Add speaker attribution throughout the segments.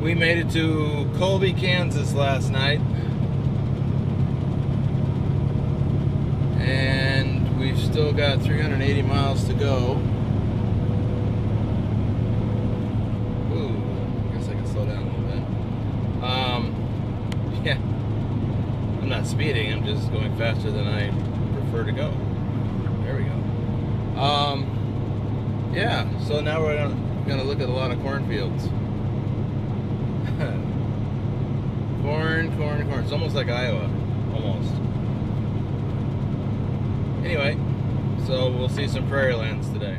Speaker 1: We made it to Colby, Kansas last night. And we've still got 380 miles to go. Ooh, I guess I can slow down a little bit. Yeah, I'm not speeding, I'm just going faster than I prefer to go. There we go. Yeah, so now we're gonna look at a lot of cornfields. Corn. It's almost like Iowa, almost. Anyway, so we'll see some prairie lands today.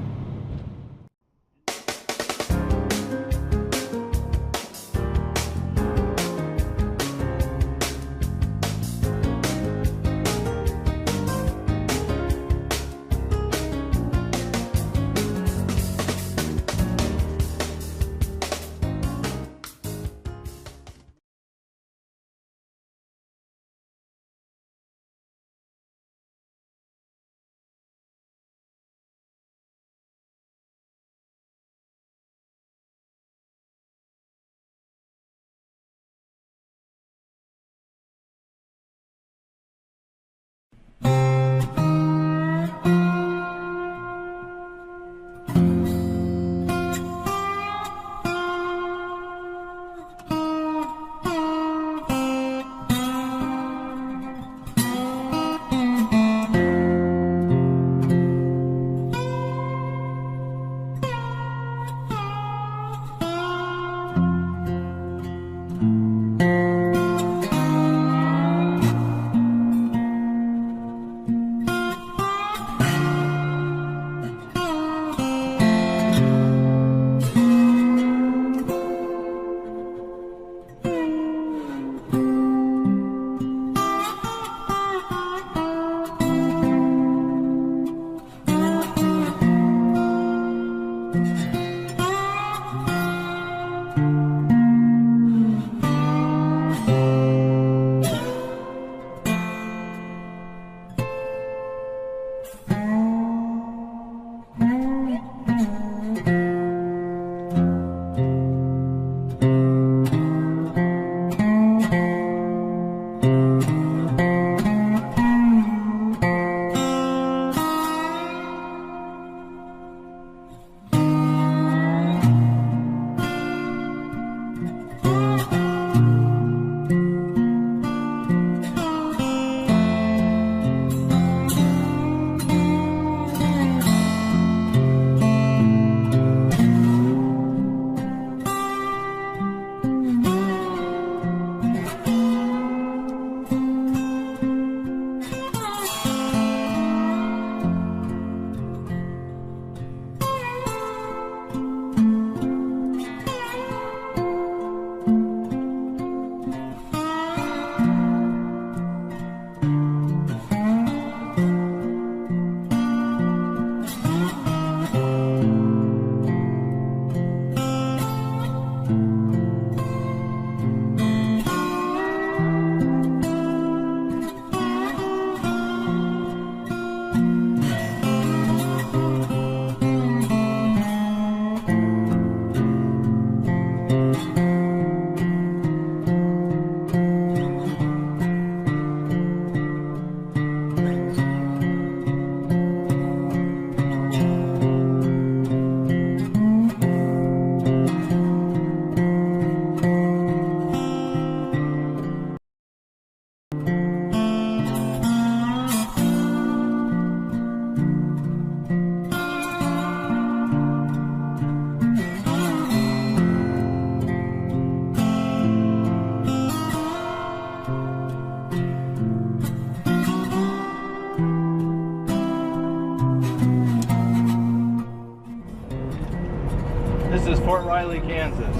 Speaker 1: This is Fort Riley, Kansas.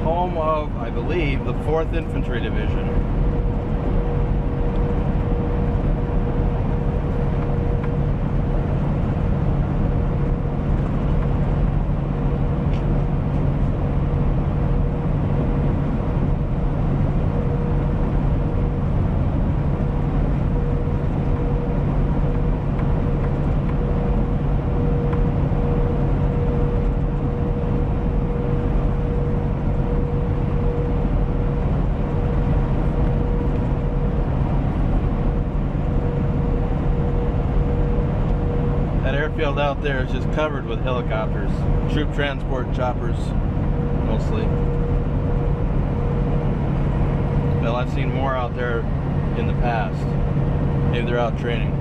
Speaker 1: Home of, I believe, the 4th Infantry Division. airfield out there is just covered with helicopters, troop transport choppers, mostly. Well, I've seen more out there in the past. Maybe they're out training.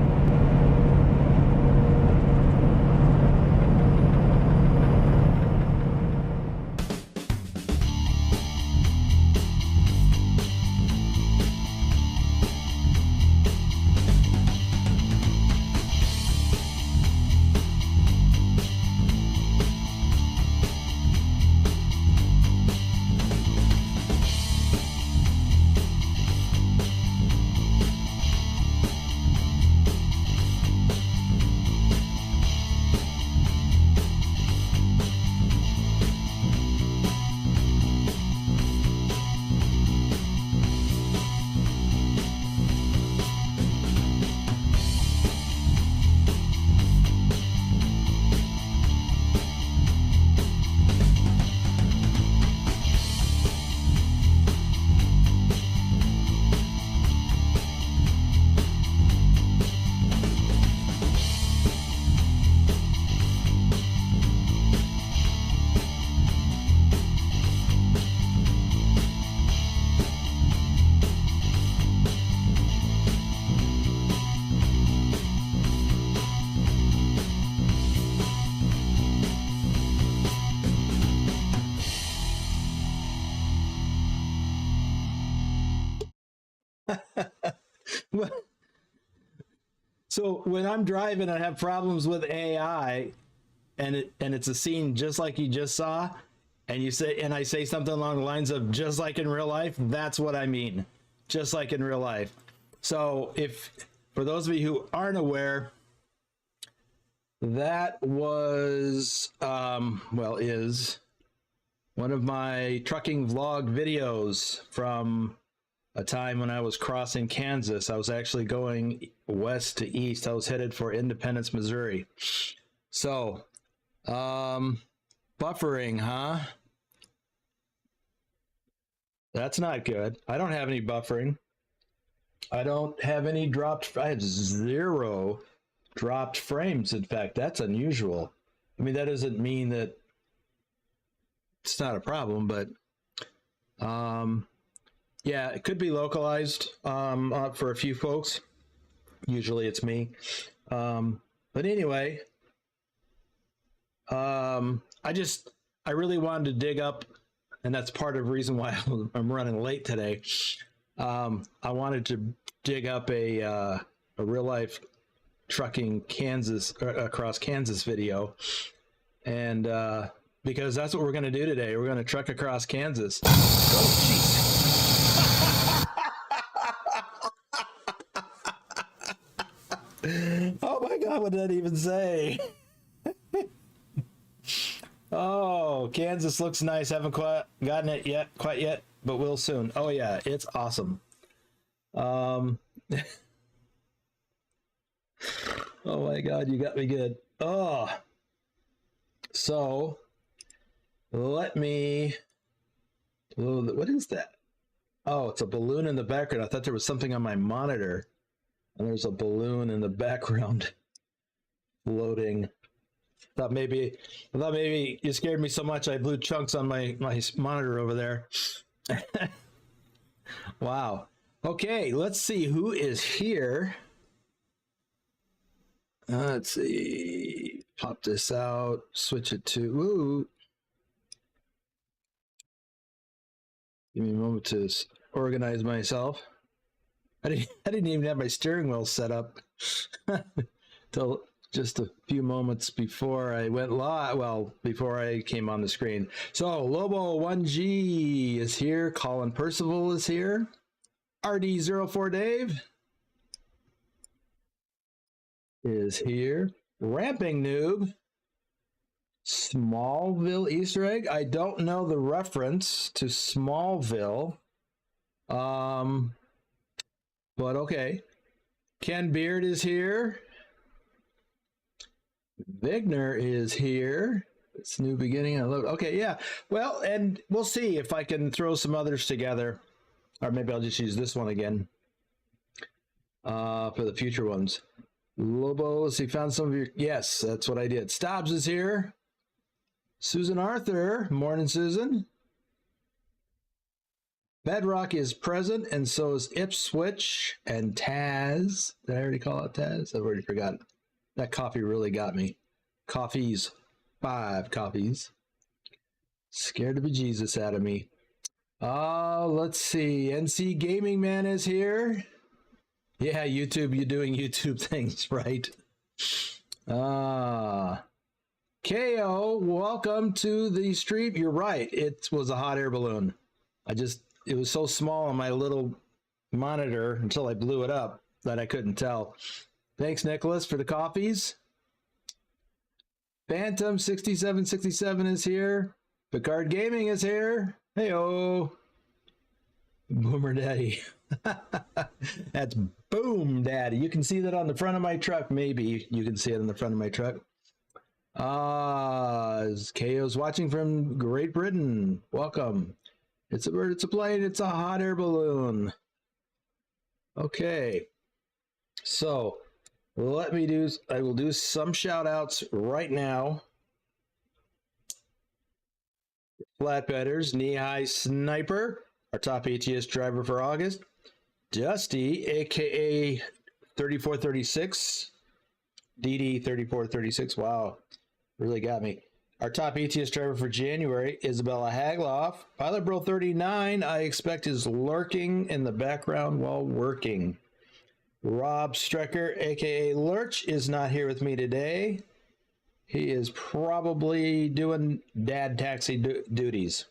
Speaker 2: So when I'm driving, I have problems with AI, and it's a scene just like you just saw, and I say something along the lines of just like in real life. That's what I mean, just like in real life. So for those of you who aren't aware, that was is one of my trucking vlog videos from a time when I was crossing Kansas. I was actually going west to east. I was headed for Independence, Missouri. So, buffering, huh? That's not good. I don't have any buffering. I don't have any dropped. I have 0 dropped frames. In fact, that's unusual. I mean, that doesn't mean that it's not a problem, but yeah, it could be localized for a few folks. Usually it's me. But anyway, I really wanted to dig up, and that's part of the reason why I'm running late today. I wanted to dig up a real life trucking across Kansas video, and because that's what we're going to do today. We're going to truck across Kansas. Oh, jeez. Oh my God, what did that even say? Oh, Kansas looks nice. Haven't quite gotten it quite yet, but will soon. Oh yeah, it's awesome. Oh my God, you got me good. Oh, so let me. What is that? Oh, it's a balloon in the background. I thought there was something on my monitor. And there's a balloon in the background floating. I thought maybe you scared me so much I blew chunks on my monitor over there. Wow. Okay, let's see who is here. Let's see. Pop this out. Switch it to. Ooh. Give me a moment to organize myself. I didn't even have my steering wheel set up till just a few moments before I went live. Well, before I came on the screen. So Lobo 1G is here. Colin Percival is here. RD04 Dave is here. Ramping Noob. Smallville Easter egg. I don't know the reference to Smallville. But okay. Ken Beard is here. Vigner is here. It's new beginning. I love it. Okay, yeah. Well, and we'll see if I can throw some others together. Or maybe I'll just use this one again for the future ones. Lobos, he found some of your... Yes, that's what I did. Stobbs is here. Susan Arthur. Morning, Susan. Bedrock is present, and so is Ipswich and Taz. Did I already call it Taz? I've already forgotten. That coffee really got me. Coffees. 5 coffees. Scared the bejesus out of me. Let's see. NC Gaming Man is here. Yeah, YouTube, you're doing YouTube things, right? KO, welcome to the stream. You're right. It was a hot air balloon. It was so small on my little monitor until I blew it up that I couldn't tell. Thanks, Nicholas, for the coffees. Phantom 6767 is here. Picard Gaming is here. Hey-oh. Boomer Daddy. That's Boom Daddy. You can see that on the front of my truck. Maybe you can see it on the front of my truck. KO's watching from Great Britain. Welcome. It's a bird, it's a plane, it's a hot air balloon. Okay. So I will do some shout outs right now. Flatbedders, Knee-High Sniper, our top ATS driver for August. Dusty, aka 3436, DD 3436. Wow, really got me. Our top ATS driver for January, Isabella Hagloff. Pilot Bro 39, I expect, is lurking in the background while working. Rob Strecker, aka Lurch, is not here with me today. He is probably doing dad taxi duties.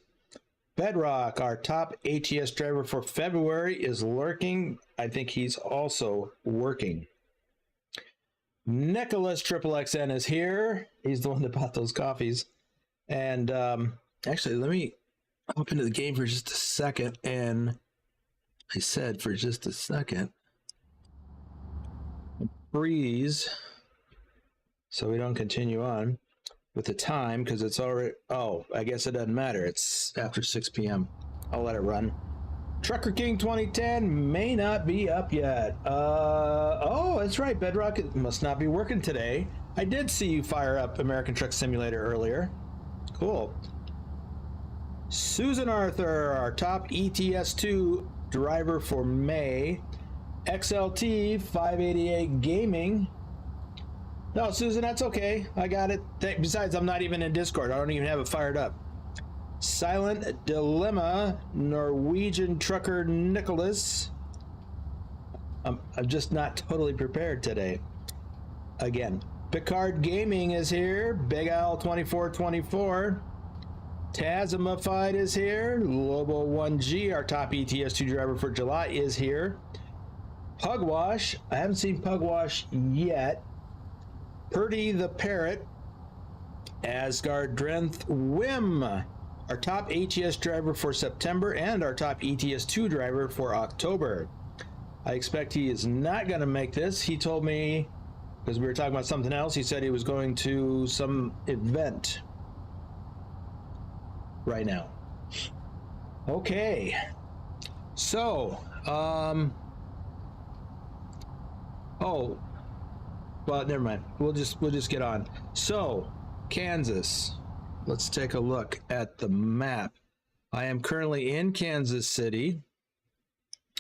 Speaker 2: Bedrock, our top ATS driver for February, is lurking. I think he's also working. Nicholas XXXN is here. He's the one that bought those coffees. And actually, let me hop into the game for just a second. And I said for just a second, freeze, so we don't continue on with the time, because it's already, oh, I guess it doesn't matter. It's after 6 p.m. I'll let it run. Trucker King 2010 may not be up yet. Oh, that's right. Bedrock must not be working today. I did see you fire up American Truck Simulator earlier. Cool. Susan Arthur, our top ETS2 driver for May. XLT 588 Gaming. No, Susan, that's okay. I got it. Besides, I'm not even in Discord. I don't even have it fired up. Silent Dilemma, Norwegian Trucker Nicholas. I'm just not totally prepared today. Again, Picard Gaming is here. Big Owl 2424. Tazamified is here. Lobo 1G, our top ETS2 driver for July, is here. Pugwash, I haven't seen Pugwash yet. Purdy the Parrot. Asgard Drenth Wim, our top ATS driver for September and our top ETS2 driver for October. I expect he is not going to make this. He told me, because we were talking about something else, he said he was going to some event right now. Okay. So, oh, well, never mind. We'll just get on. So, Kansas. Let's take a look at the map. I am currently in Kansas City.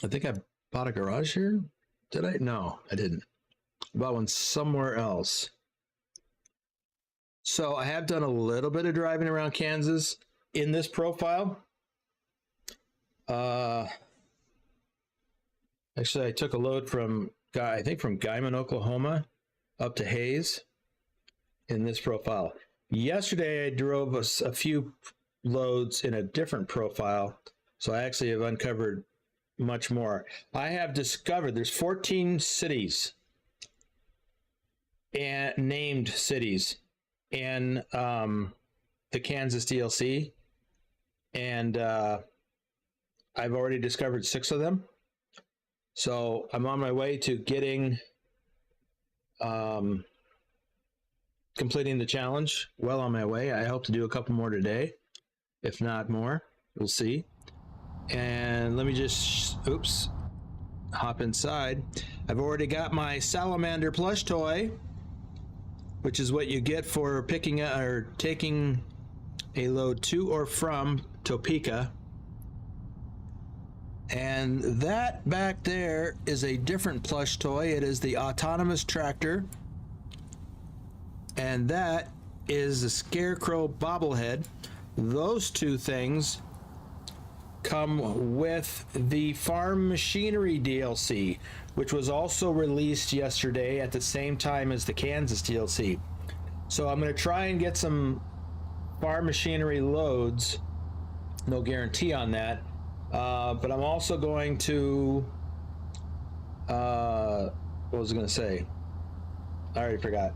Speaker 2: I think I bought a garage here. Did I? No, I didn't. I bought one somewhere else. So I have done a little bit of driving around Kansas in this profile. Actually, I took a load from, I think from Guyman, Oklahoma, up to Hayes in this profile. Yesterday, I drove a few loads in a different profile, so I actually have uncovered much more. I have discovered there's 14 cities and named cities in the Kansas DLC, and I've already discovered 6 of them. So I'm on my way to getting completing the challenge. Well on my way. I hope to do a couple more today, if not more. We'll see. And let me just, oops, hop inside. I've already got my salamander plush toy, which is what you get for picking or taking a load to or from Topeka. And that back there is a different plush toy. It is the autonomous tractor. And that is the Scarecrow bobblehead. Those two things come with the Farm Machinery DLC, which was also released yesterday at the same time as the Kansas DLC. So I'm going to try and get some Farm Machinery loads. No guarantee on that. But I'm also going to, what was I going to say? I already forgot.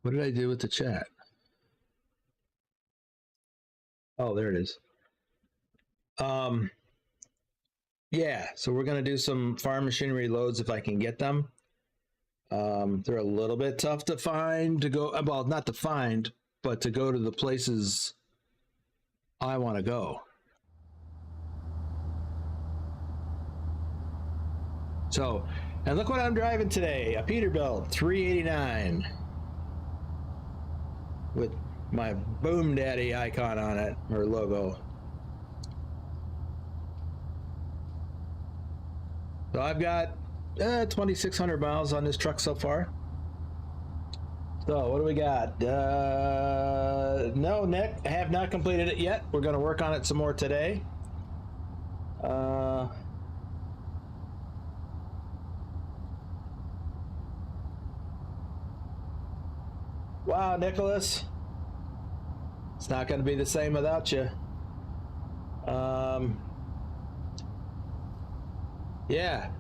Speaker 2: What did I do with the chat? Oh, there it is. Yeah, so we're going to do some Farm Machinery loads if I can get them. They're a little bit tough to find, to go, well, not to find, but to go to the places I want to go. So, and look what I'm driving today, a Peterbilt 389 with my Boom Daddy icon on it, or logo. So I've got 2,600 miles on this truck so far. So what do we got? No, Nick, I have not completed it yet. We're going to work on it some more today. Wow, Nicholas. It's not going to be the same without you. Yeah.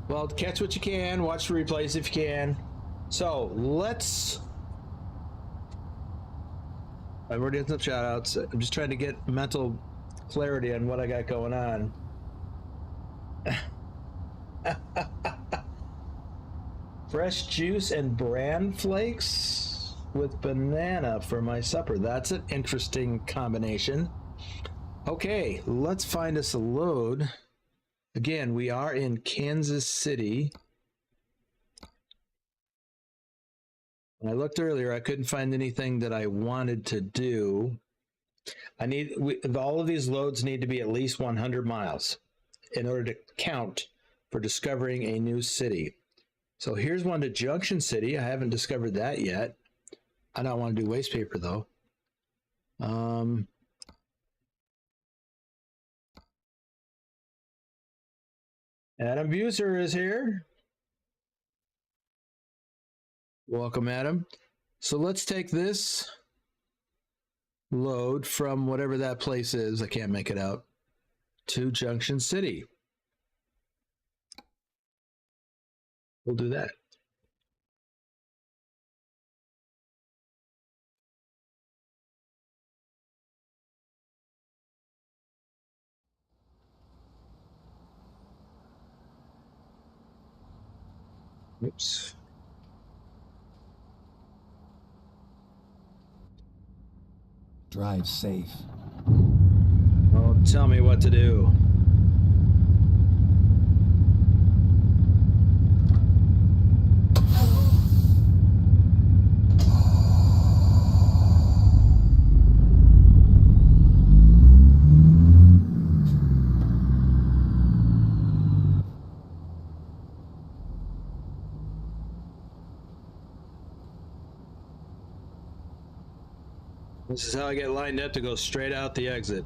Speaker 2: Well, catch what you can. Watch the replays if you can. So, let's... I've already done some shout-outs. I'm just trying to get mental clarity on what I got going on. Fresh juice and bran flakes with banana for my supper. That's an interesting combination. Okay, let's find us a load. Again, we are in Kansas City. When I looked earlier, I couldn't find anything that I wanted to do. All of these loads need to be at least 100 miles in order to count for discovering a new city. So here's one to Junction City. I haven't discovered that yet. I don't want to do waste paper though. Adam Buser is here. Welcome, Adam. So let's take this load from whatever that place is, I can't make it out, to Junction City. We'll do that. Oops.
Speaker 3: Drive safe.
Speaker 2: Oh, tell me what to do. This is how I get lined up to go straight out the exit.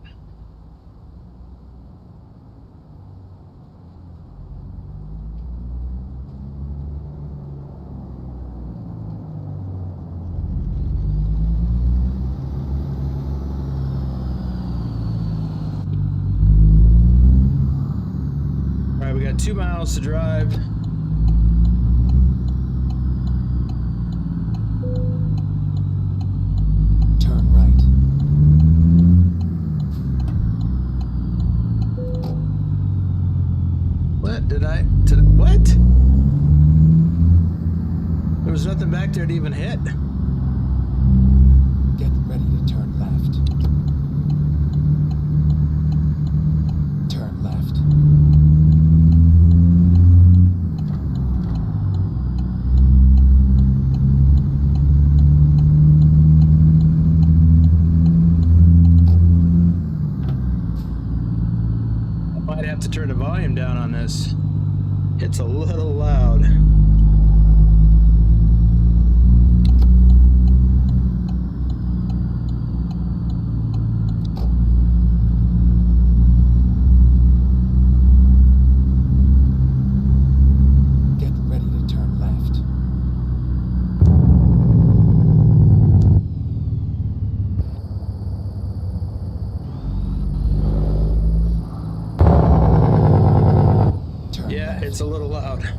Speaker 2: All right, we got 2 miles to drive. What? There was nothing back there to even hit.
Speaker 3: Get ready to turn left.
Speaker 2: to turn the volume down on this. It's a little loud.
Speaker 3: Get ready to turn left. Turn
Speaker 2: Yeah,
Speaker 3: left.
Speaker 2: it's a little loud.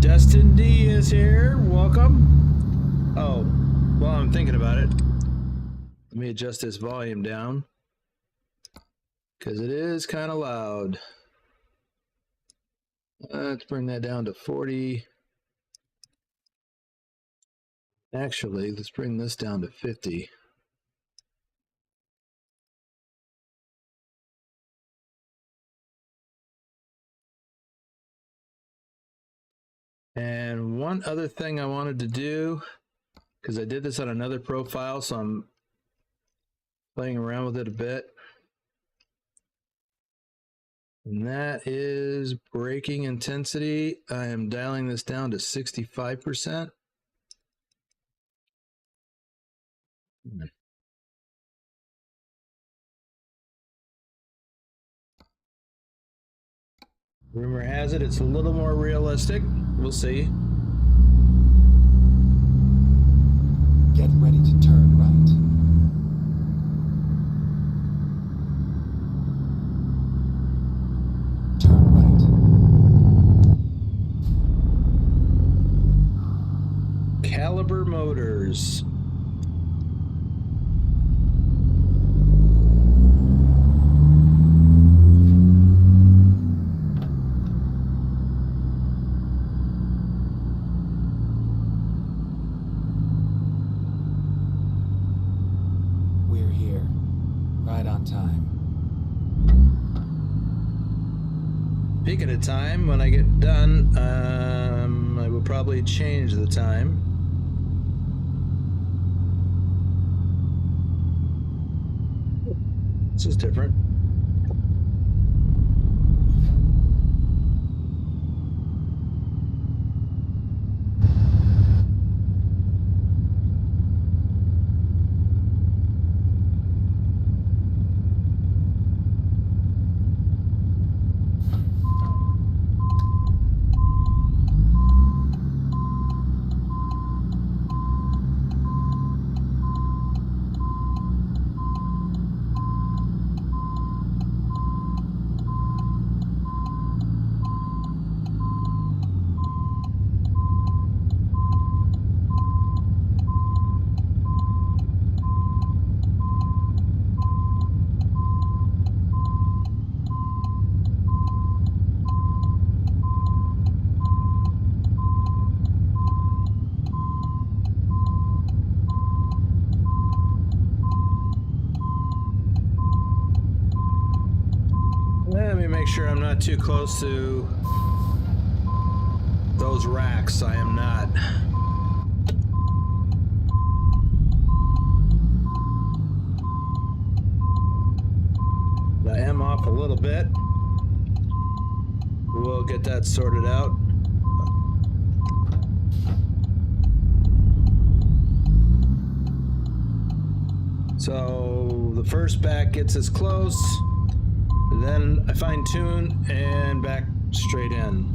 Speaker 2: Justin D is here. Welcome. Oh, well, I'm thinking about it. Let me adjust this volume down because it is kind of loud. Let's bring that down to 40. Actually, let's bring this down to 50. And one other thing I wanted to do, because I did this on another profile, so I'm playing around with it a bit. And that is braking intensity. I am dialing this down to 65%. Rumor has it it's a little more realistic. We'll see.
Speaker 3: Get ready to turn right. Turn right.
Speaker 2: Caliber Motors.
Speaker 3: We're here. Right on time.
Speaker 2: Speaking of time, when I get done, I will probably change the time. This is different. Let me make sure I'm not too close to those racks. I am not. I am off a little bit. We'll get that sorted out. So the first back gets us close. then I fine tune and back straight in.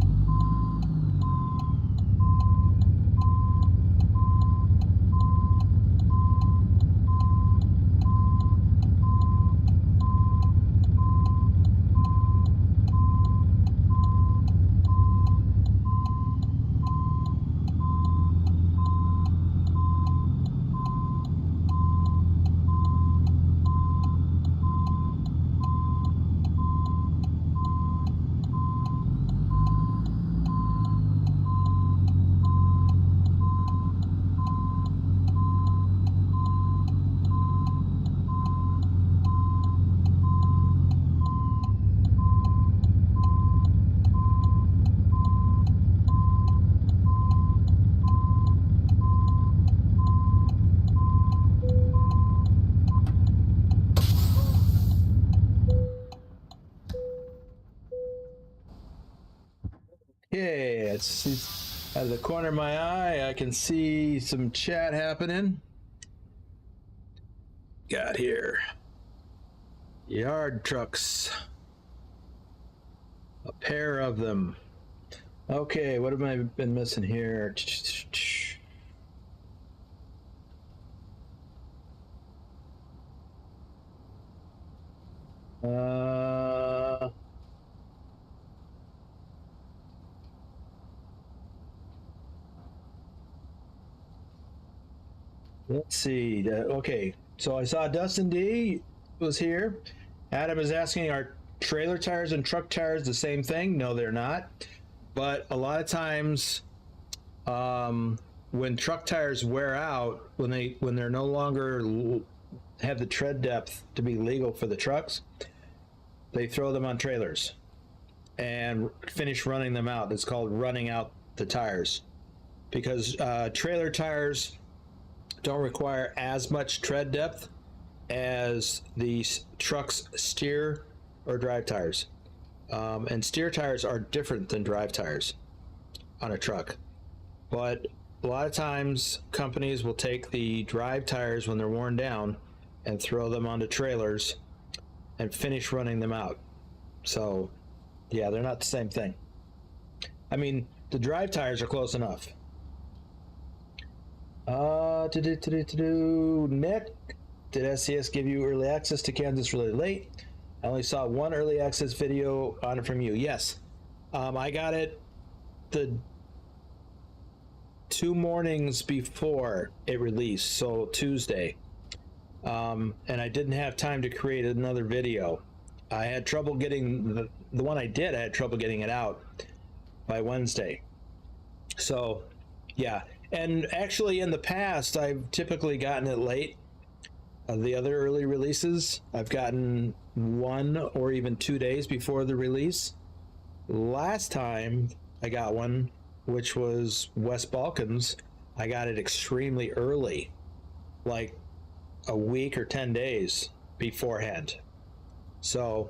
Speaker 2: Okay, it's out of the corner of my eye, I can see some chat happening. Got here. Yard trucks. A pair of them. Okay, what have I been missing here? Let's see. Okay, so I saw Dustin D was here. Adam is asking, are trailer tires and truck tires the same thing? No, they're not. But a lot of times, when truck tires wear out, when they're no longer have the tread depth to be legal for the trucks, they throw them on trailers and finish running them out. It's called running out the tires, because trailer tires don't require as much tread depth as the truck's steer or drive tires. And steer tires are different than drive tires on a truck. But a lot of times companies will take the drive tires when they're worn down and throw them onto trailers and finish running them out. So yeah, they're not the same thing. I mean, the drive tires are close enough. Nick, did SCS give you early access to Kansas really late? I only saw one early access video on it from you. Yes, I got it the 2 mornings before it released, so Tuesday. And I didn't have time to create another video. I had trouble getting the one I did. I had trouble getting it out by Wednesday. So, yeah. And actually, in the past, I've typically gotten it late. The other early releases, I've gotten 1 or even 2 days before the release. Last time I got one, which was West Balkans, I got it extremely early, like a week or 10 days beforehand. So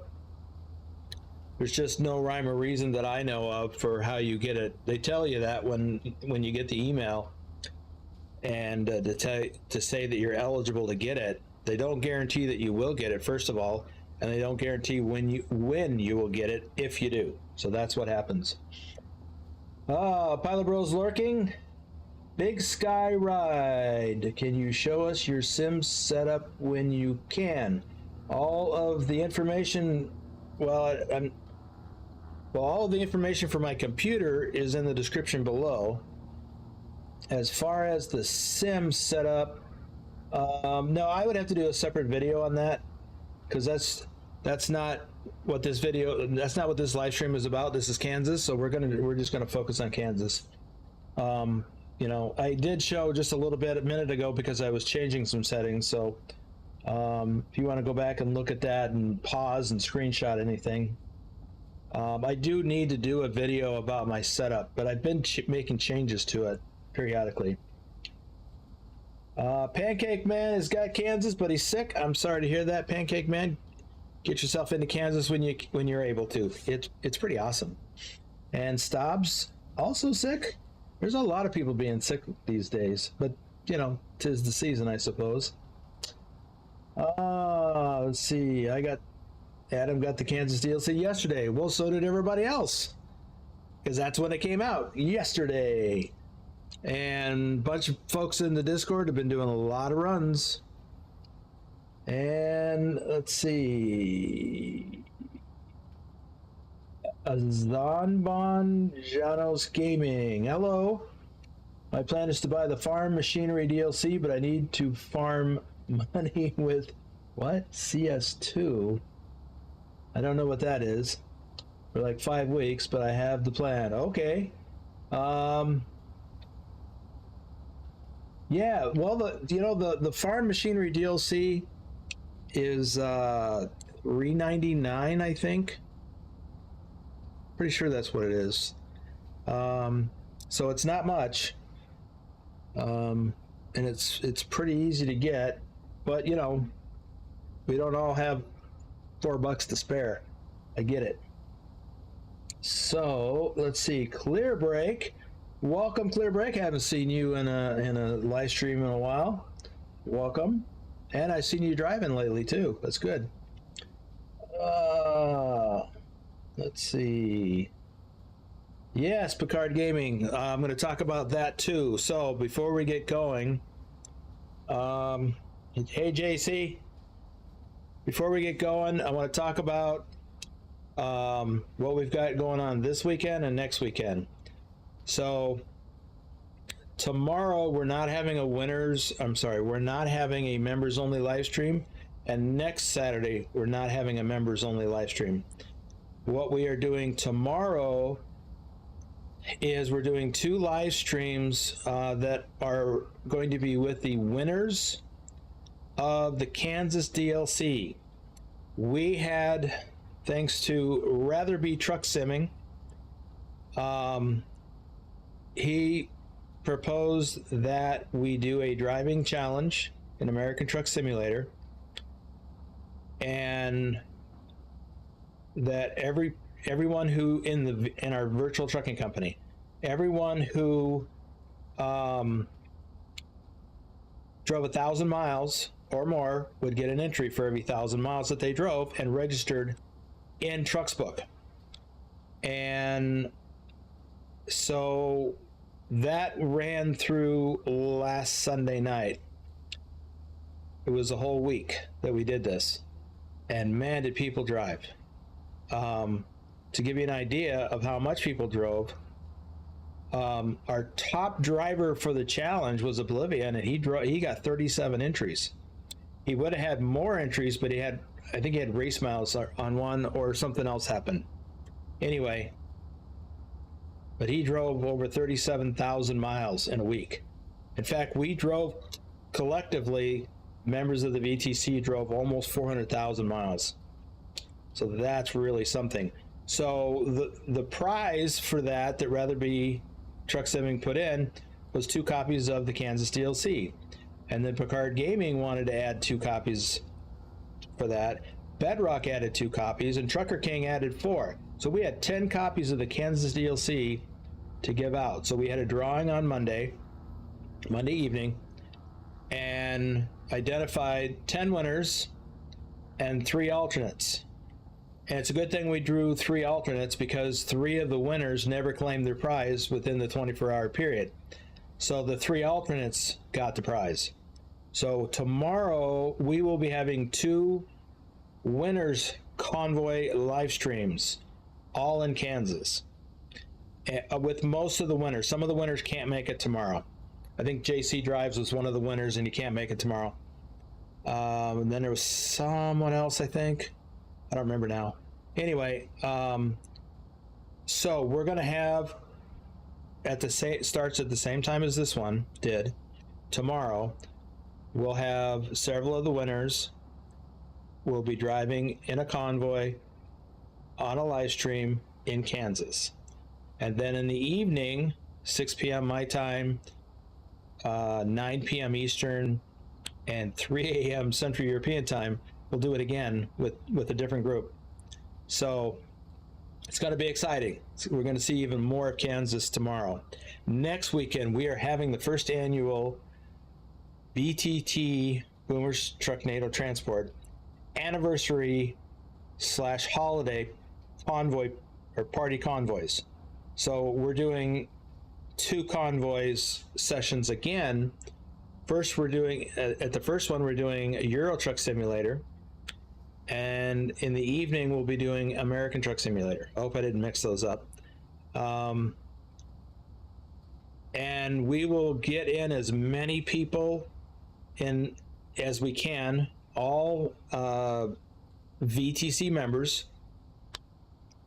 Speaker 2: there's just no rhyme or reason that I know of for how you get it. They tell you that when you get the email, and to say that you're eligible to get it. They don't guarantee that you will get it, first of all, and they don't guarantee when you will get it, if you do. So that's what happens. Pilot Bros lurking. Big Sky Ride. Can you show us your sim setup when you can? All of the information, all of the information for my computer is in the description below. As far as the sim setup, no, I would have to do a separate video on that, because that's not what this live stream is about. This is Kansas, so we're just gonna focus on Kansas. You know, I did show just a little bit a minute ago because I was changing some settings. So if you want to go back and look at that and pause and screenshot anything, I do need to do a video about my setup, but I've been making changes to it periodically. Pancake Man has got Kansas, but he's sick. I'm sorry to hear that, Pancake Man. Get yourself into Kansas when you're able to. It's pretty awesome. And Stobbs also sick. There's a lot of people being sick these days, but you know, 'tis the season, I suppose. Let's see. I got Adam got the Kansas DLC yesterday. Well, so did everybody else, because that's when it came out, yesterday. And a bunch of folks in the Discord have been doing a lot of runs. And let's see. Azanbon Janos Gaming. Hello. My plan is to buy the farm machinery DLC, but I need to farm money with what? CS2? I don't know what that is. For like 5 weeks, but I have the plan. Okay. Yeah, well, the farm machinery DLC is $3.99, I think. Pretty sure that's what it is. So it's not much. And it's pretty easy to get, but we don't all have $4 to spare. I get it. So let's see. Clear Break. Welcome, Clear Break. I haven't seen you in a live stream in a while. Welcome. And I've seen you driving lately too. That's good. Let's see. Yes, Picard Gaming. I'm going to talk about that too. So before we get going, hey JC. Before we get going, I want to talk about what we've got going on this weekend and next weekend. So tomorrow we're not having we're not having a members only live stream, and next Saturday we're not having a members only live stream. What we are doing tomorrow is we're doing 2 live streams that are going to be with the winners of the Kansas DLC. We had, thanks to Rather Be Truck Simming, he proposed that we do a driving challenge in American Truck Simulator, and that everyone who in our virtual trucking company, everyone who drove 1,000 miles or more would get an entry for every 1,000 miles that they drove and registered in TrucksBook. And so that ran through last Sunday night. It was a whole week that we did this, and man, did people drive. To give you an idea of how much people drove, our top driver for the challenge was Oblivion, and he got 37 entries. He would have had more entries, but I think he had race miles on one, or something else happened. Anyway, but he drove over 37,000 miles in a week. In fact, we drove collectively, members of the VTC drove almost 400,000 miles. So that's really something. So the prize for that Rather Be Truck Simming put in was 2 copies of the Kansas DLC. And then Picard Gaming wanted to add 2 copies for that. Bedrock added 2 copies, and Trucker King added 4. So we had 10 copies of the Kansas DLC to give out. So we had a drawing on Monday evening, and identified 10 winners and 3 alternates. And it's a good thing we drew 3 alternates, because 3 of the winners never claimed their prize within the 24-hour period. So the 3 alternates got the prize. So tomorrow we will be having 2 winners convoy live streams, all in Kansas, with most of the winners. Some of the winners can't make it tomorrow. I think JC Drives was one of the winners, and he can't make it tomorrow. And then there was someone else, I think. I don't remember now. Anyway, so we're going to have, starts at the same time as this one did, tomorrow. We'll have several of the winners. We'll be driving in a convoy on a live stream in Kansas. And then in the evening, 6 p.m. my time, 9 p.m. Eastern, and 3 a.m. Central European time, we'll do it again with a different group. So it's going to be exciting. We're going to see even more of Kansas tomorrow. Next weekend, we are having the first annual BTT, Boomers Trucknado Transport, anniversary slash holiday convoy or party convoys. So we're doing 2 convoys sessions again. First, we're doing at the first one, we're doing a Euro Truck Simulator, and in the evening we'll be doing American Truck Simulator. I hope I didn't mix those up. And we will get in as many people in as we can, all VTC members,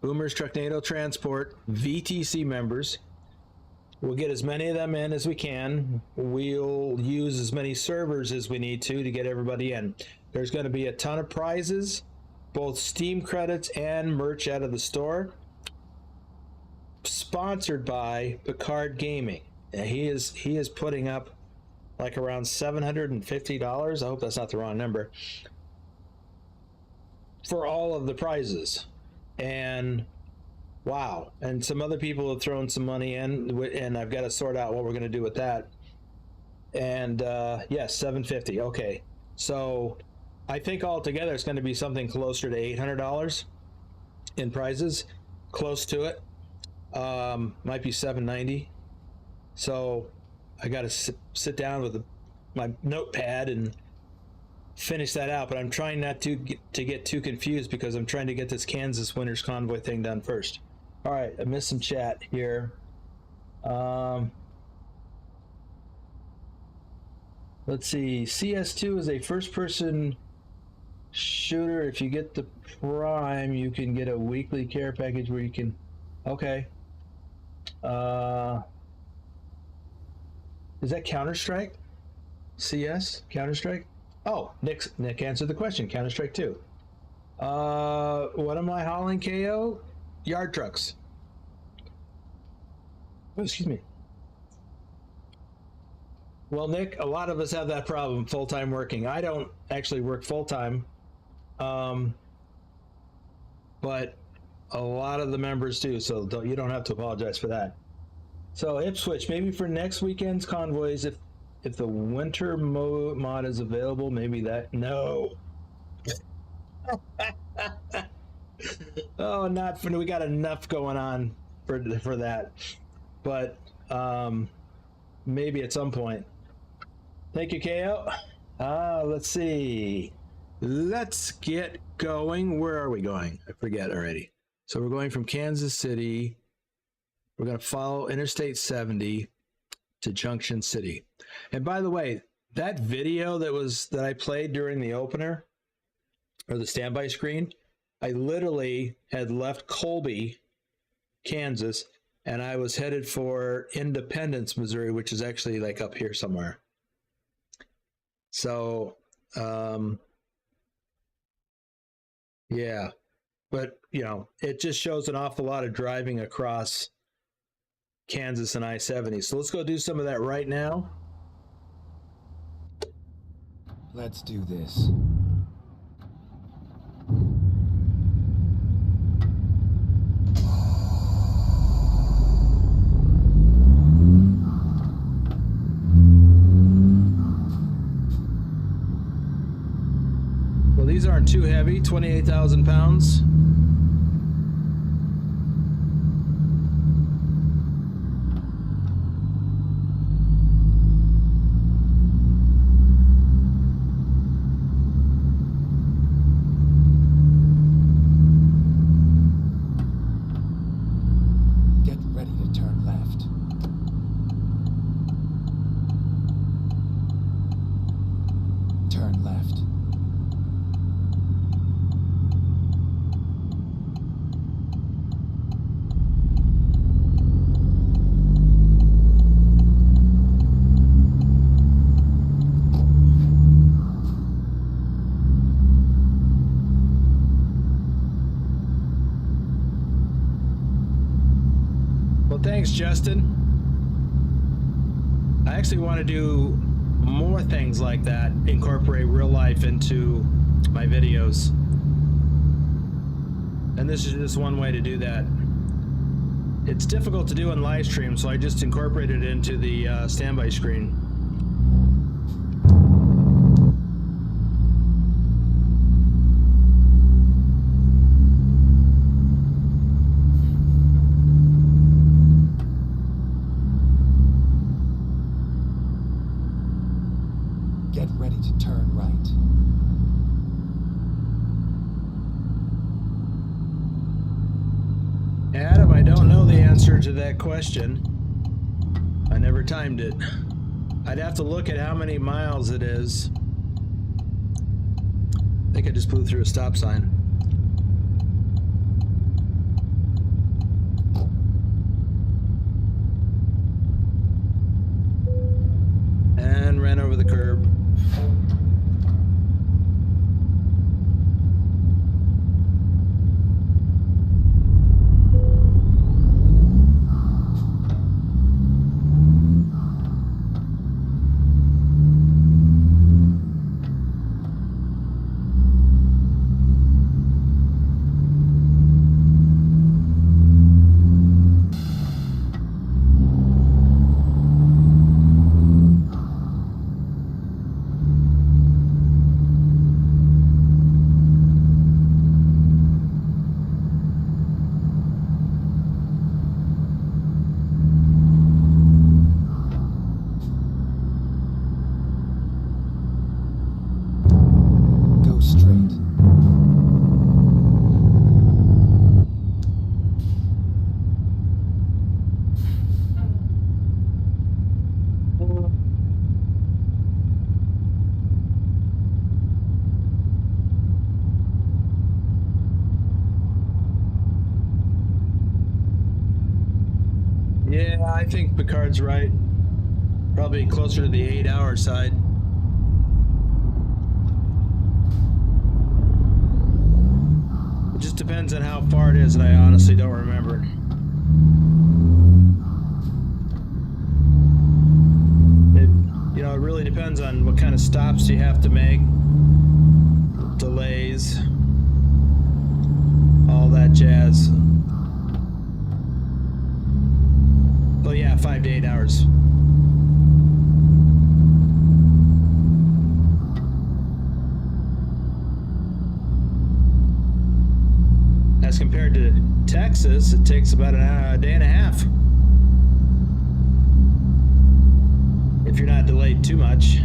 Speaker 2: Boomers Trucknado Transport VTC members. We'll get as many of them in as we can. We'll use as many servers as we need to get everybody in. There's going to be a ton of prizes, both Steam credits and merch out of the store, sponsored by Picard Gaming. And he is putting up like around $750. I hope that's not the wrong number, for all of the prizes. And wow. And some other people have thrown some money in, and I've got to sort out what we're going to do with that. And yes, $750. Okay. So I think altogether it's going to be something closer to $800 in prizes, close to it. Might be $790. So I got to sit down with my notepad and finish that out, but I'm trying not to get too confused because I'm trying to get this Kansas Winners Convoy thing done first. All right, I missed some chat here. Let's see. CS2 is a first-person shooter. If you get the Prime, you can get a weekly care package where you can. Okay. Is that Counter-Strike? CS? Counter-Strike? Oh, Nick answered the question. Counter-Strike 2. What am I hauling, KO? Yard trucks. Oh, excuse me. Well, Nick, a lot of us have that problem, full-time working. I don't actually work full-time, but a lot of the members do, so you don't have to apologize for that. So Ipswich, maybe for next weekend's convoys, if the winter mod is available, maybe that. No. Oh, not for. We got enough going on for that, but maybe at some point. Thank you, KO. Let's see. Let's get going. Where are we going? I forget already. So we're going from Kansas City. We're going to follow Interstate 70 to Junction City. And by the way, that video that I played during the opener, or the standby screen, I literally had left Colby, Kansas, and I was headed for Independence, Missouri, which is actually like up here somewhere. So, yeah, but you know, it just shows an awful lot of driving across Kansas and I-70. So let's go do some of that right now.
Speaker 3: Let's do this.
Speaker 2: Well, these aren't too heavy, 28,000 pounds. Thanks, Justin. I actually want to do more things like that, incorporate real life into my videos. And this is just one way to do that. It's difficult to do in live stream, so I just incorporated it into the standby screen. that question. I never timed it. I'd have to look at how many miles it is. I think I just blew through a stop sign. And ran over the curb.
Speaker 3: Go straight.
Speaker 2: Yeah, I think Picard's right. Probably closer to the 8-hour side. It just depends on how far it is, and I honestly don't remember. It really depends on what kind of stops you have to make, delays, all that jazz. Oh yeah, 5 to 8 hours. As compared to Texas, it takes about a day and a half. If you're not delayed too much.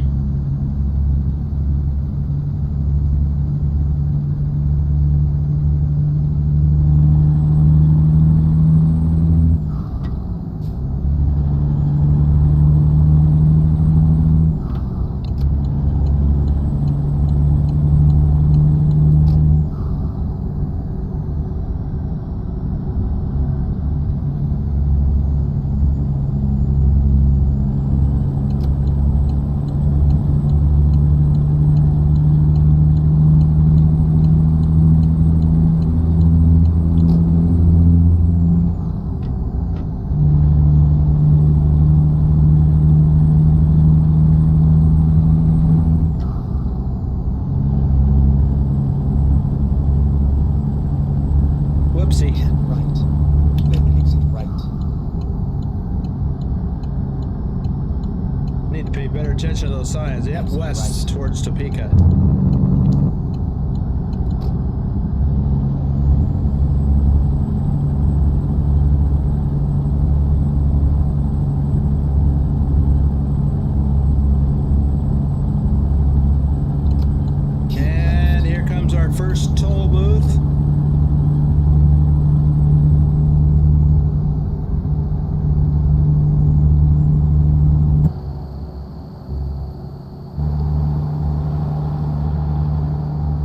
Speaker 2: Whoopsie.
Speaker 3: Head right. Then exit right.
Speaker 2: Need to pay better attention to those signs. Yep,
Speaker 3: Exit
Speaker 2: west
Speaker 3: right.
Speaker 2: towards Topeka. And here comes our first toll booth.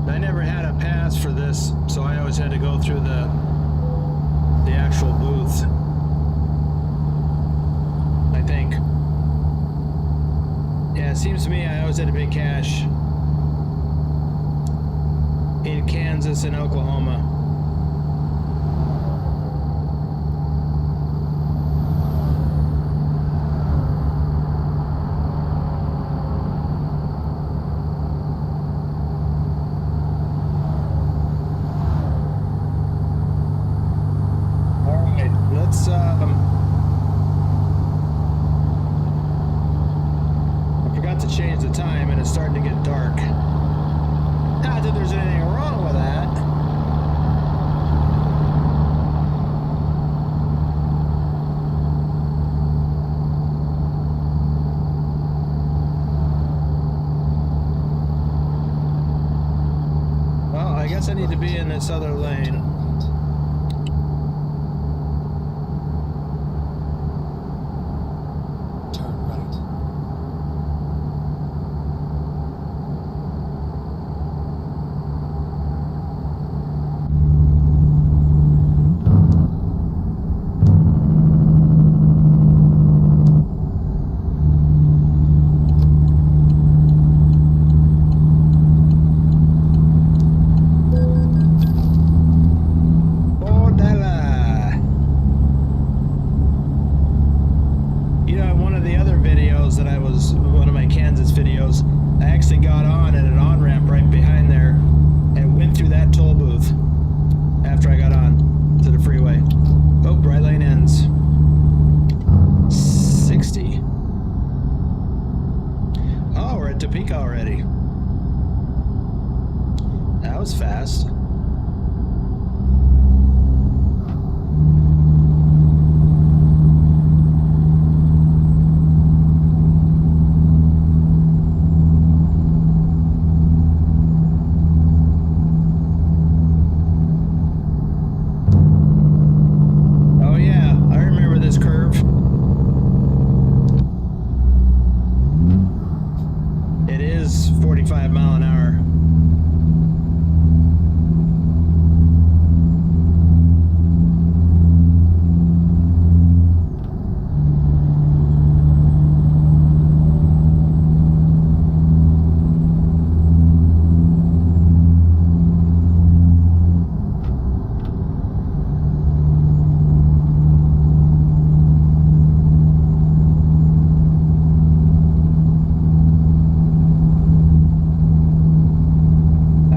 Speaker 2: I never had a pass for this, so I always had to go through the actual booth. I think. Yeah, it seems to me I always had to pay cash in Kansas and Oklahoma. Let's I forgot to change the time and it's starting to get dark. Not that there's anything wrong with that. Well, I guess I need to be in this other lane. videos that one of my Kansas videos, I actually got on at an on-ramp right behind there and went through that toll booth after I got on to the freeway. Oh, right lane ends. 60. Oh, we're at Topeka already. That was fast. Oh yeah, I remember this curve. It is 45 mile an hour.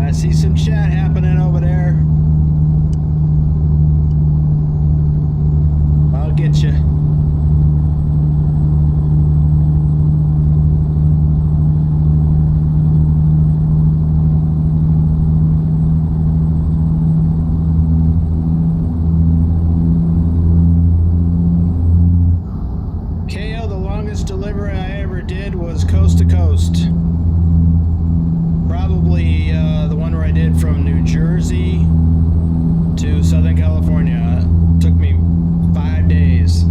Speaker 2: I see some chat happening over there. I'll get you. KO, the longest delivery I ever did was coast to coast. Probably the one where I did from New Jersey to Southern California. It took me 5 days.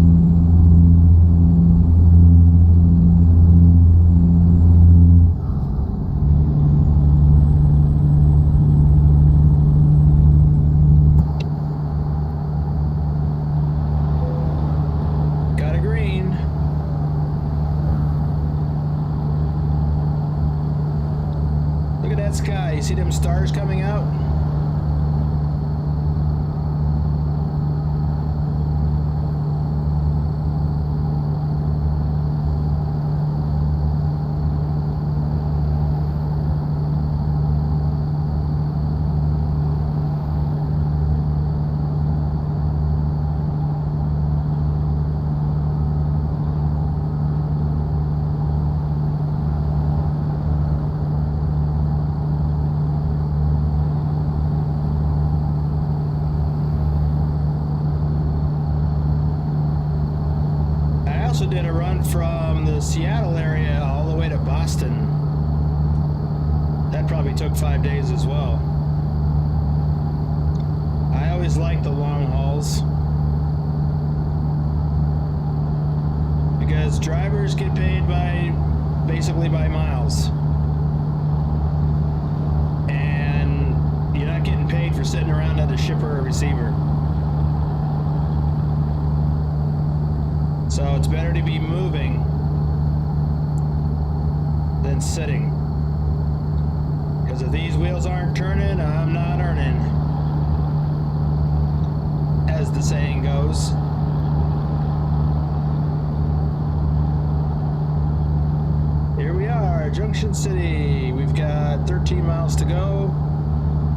Speaker 2: Got a green. Look at that sky. You see them stars coming out? I also did a run from the Seattle area all the way to Boston. That probably took 5 days as well. I always like the long hauls because drivers get paid basically by miles, and you're not getting paid for sitting around at a shipper or receiver. So it's better to be moving than sitting. Because if these wheels aren't turning, I'm not earning, as the saying goes. Here we are, Junction City. We've got 13 miles to go.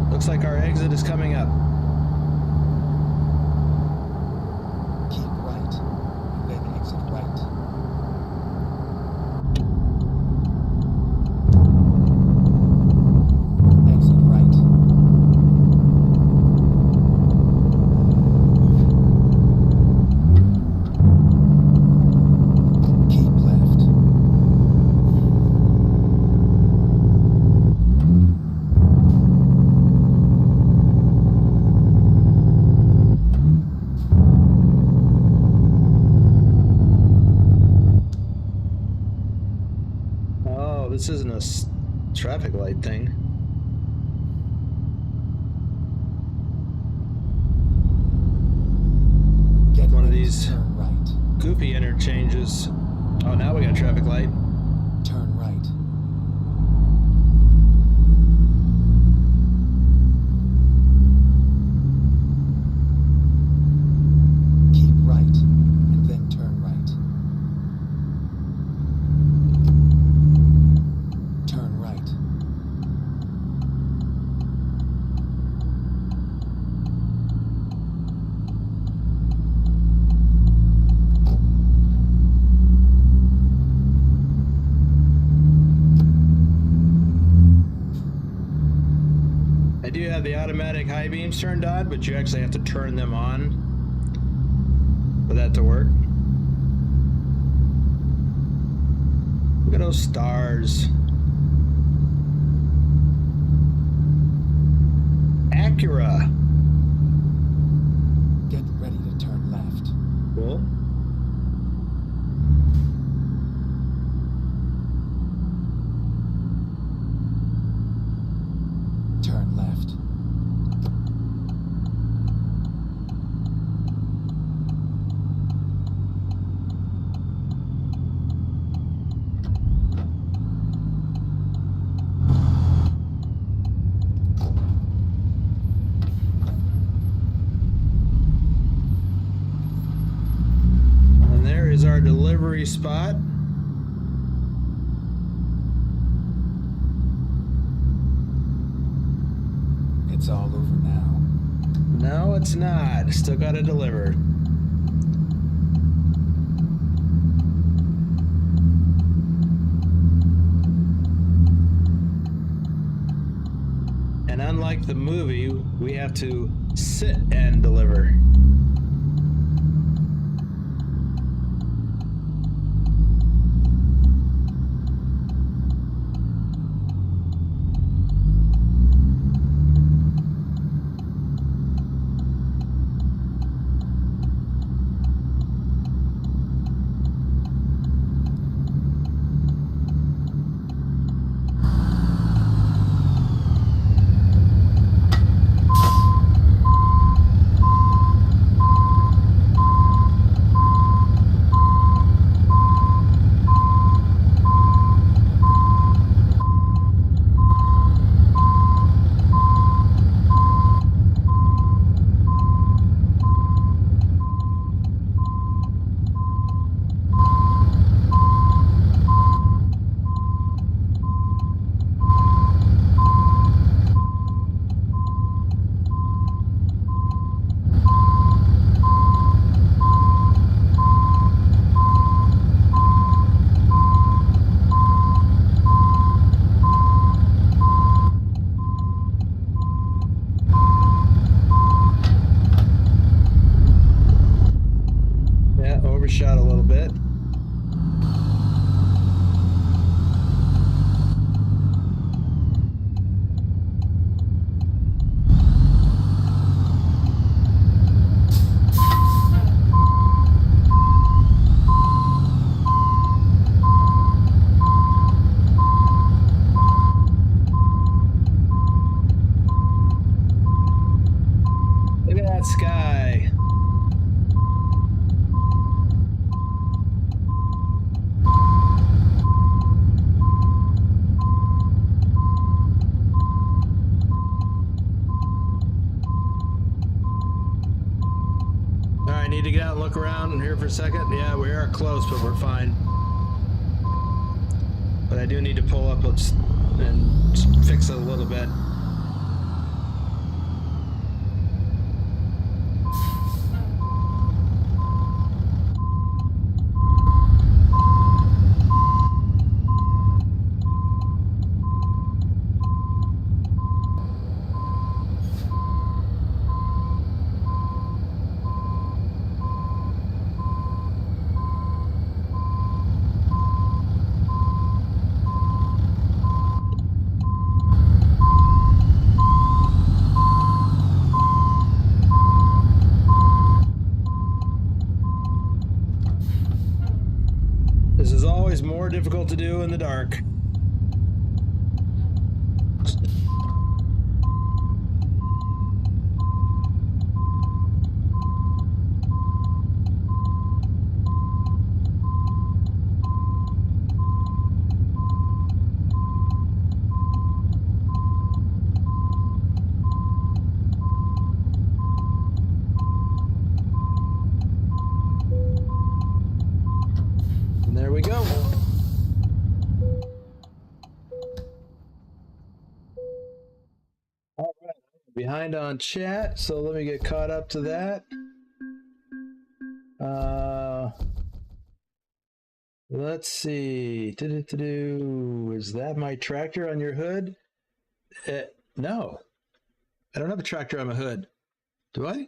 Speaker 2: Looks like our exit is coming up.
Speaker 3: Keep right, and then exit right. Exit right. Keep left.
Speaker 2: Oh, this isn't a traffic light thing.
Speaker 3: Get
Speaker 2: One of
Speaker 3: ready to
Speaker 2: these
Speaker 3: turn right.
Speaker 2: goofy interchanges. Oh, now we got a traffic light.
Speaker 3: Turn right. Keep right, and then turn right.
Speaker 2: have the automatic high beams turned on, but you actually have to turn them on for that to work. Look at those stars. Acura.
Speaker 3: Get ready to turn left.
Speaker 2: Cool.
Speaker 3: Turn left.
Speaker 2: And there is our delivery spot.
Speaker 3: It's all over now.
Speaker 2: No, it's not. Still got to deliver. And unlike the movie, we have to sit and deliver. Overshot a little bit. Look at that sky. I need to get out and look around here for a second. Yeah, we are close, but we're fine. But I do need to pull up and fix it a little bit. This is always more difficult to do in the dark. And there we go. All right, behind on chat, so let me get caught up to that. Let's see. Is that my tractor on your hood? No. I don't have a tractor on my hood. Do I?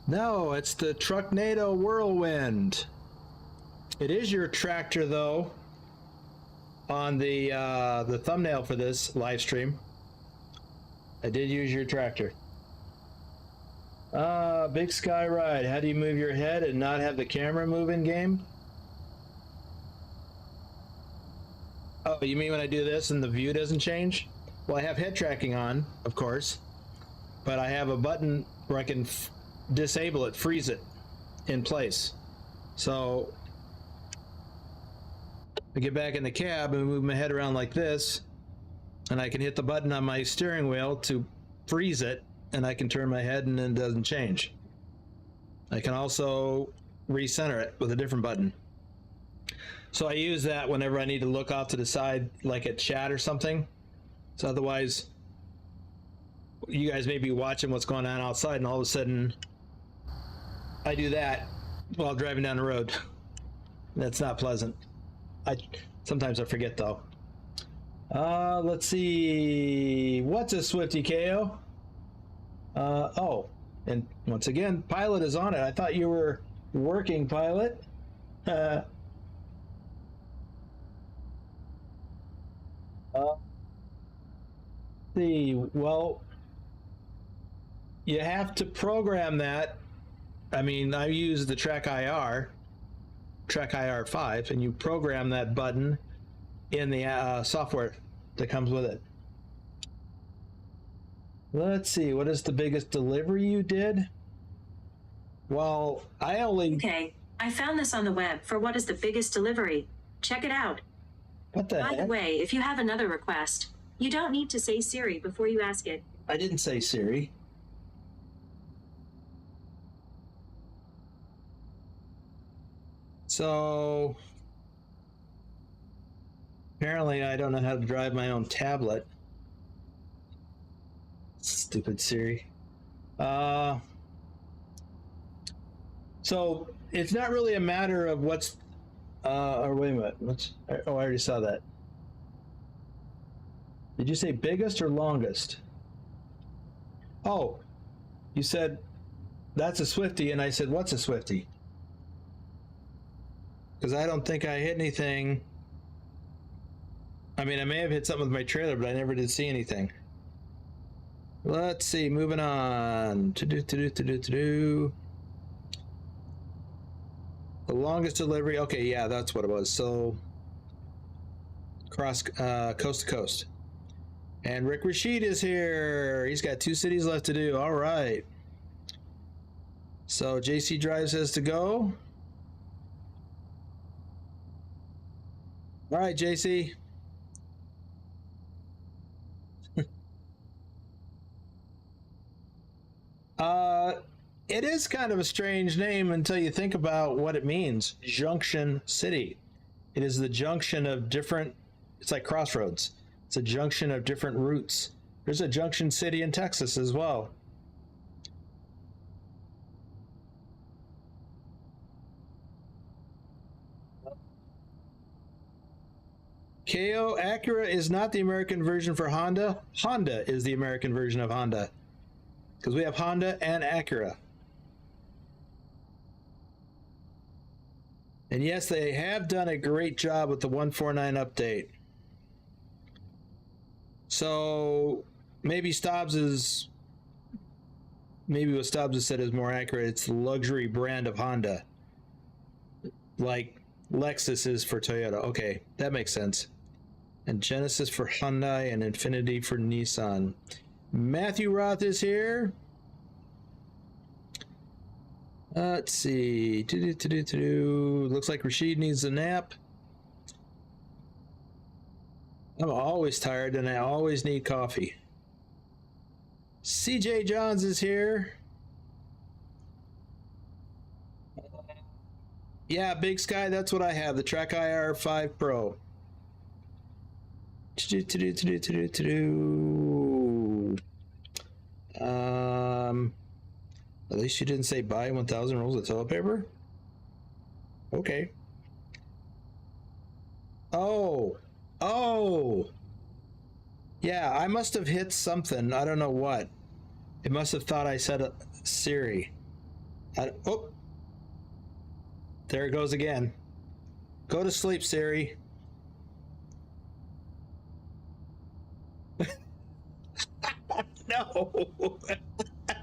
Speaker 2: No, it's the Trucknado Whirlwind. It is your tractor, though, on the thumbnail for this live stream. I did use your tractor. Big Sky Ride. How do you move your head and not have the camera move in game? Oh, you mean when I do this and the view doesn't change? Well, I have head tracking on, of course, but I have a button where I can disable it, freeze it in place. So I get back in the cab and move my head around like this, and I can hit the button on my steering wheel to freeze it, and I can turn my head and then it doesn't change. I can also recenter it with a different button. So I use that whenever I need to look off to the side, like at chat or something. So otherwise, you guys may be watching what's going on outside, and all of a sudden, I do that while driving down the road. That's not pleasant. Sometimes I forget though. Let's see. What's a Swifty KO? Oh, and once again, Pilot is on it. I thought you were working, Pilot. See, well, you have to program that. I mean, I use the Track IR 5, and you program that button in the software that comes with it. Let's see, what is the biggest delivery you did? Well, I only...
Speaker 4: Okay, I found this on the web for what is the biggest delivery. Check it out.
Speaker 2: What the heck?
Speaker 4: By the way, if you have another request, you don't need to say Siri before you ask it.
Speaker 2: I didn't say Siri. So apparently I don't know how to drive my own tablet. Stupid Siri. So it's not really a matter of what's or wait a minute, oh, I already saw that. Did you say biggest or longest? Oh, you said that's a Swifty, and I said, what's a Swifty? Because I don't think I hit anything. I mean, I may have hit something with my trailer, but I never did see anything. Let's see, moving on. The longest delivery, okay, yeah, that's what it was. So, coast to coast. And Rick Rashid is here. He's got 2 cities left to do. All right. So, JC Drives has to go. All right, JC. It is kind of a strange name until you think about what it means. Junction City. It is the junction of different, it's like crossroads. It's a junction of different routes. There's a Junction City in Texas as well. KO Acura is not the American version for Honda. Honda is the American version of Honda. Because we have Honda and Acura. And yes, they have done a great job with the 149 update. So maybe what Stobbs has said is more accurate. It's the luxury brand of Honda. Like Lexus is for Toyota. Okay, that makes sense. And Genesis for Hyundai and Infiniti for Nissan. Matthew Roth is here. Let's see. Looks like Rashid needs a nap. I'm always tired and I always need coffee. CJ Johns is here. Yeah, Big Sky, that's what I have. The Track IR 5 Pro. At least you didn't say buy 1,000 rolls of toilet paper. Okay. Yeah, I must have hit something. I don't know what. It must have thought I said Siri. Oh, there it goes again. Go to sleep, Siri. No.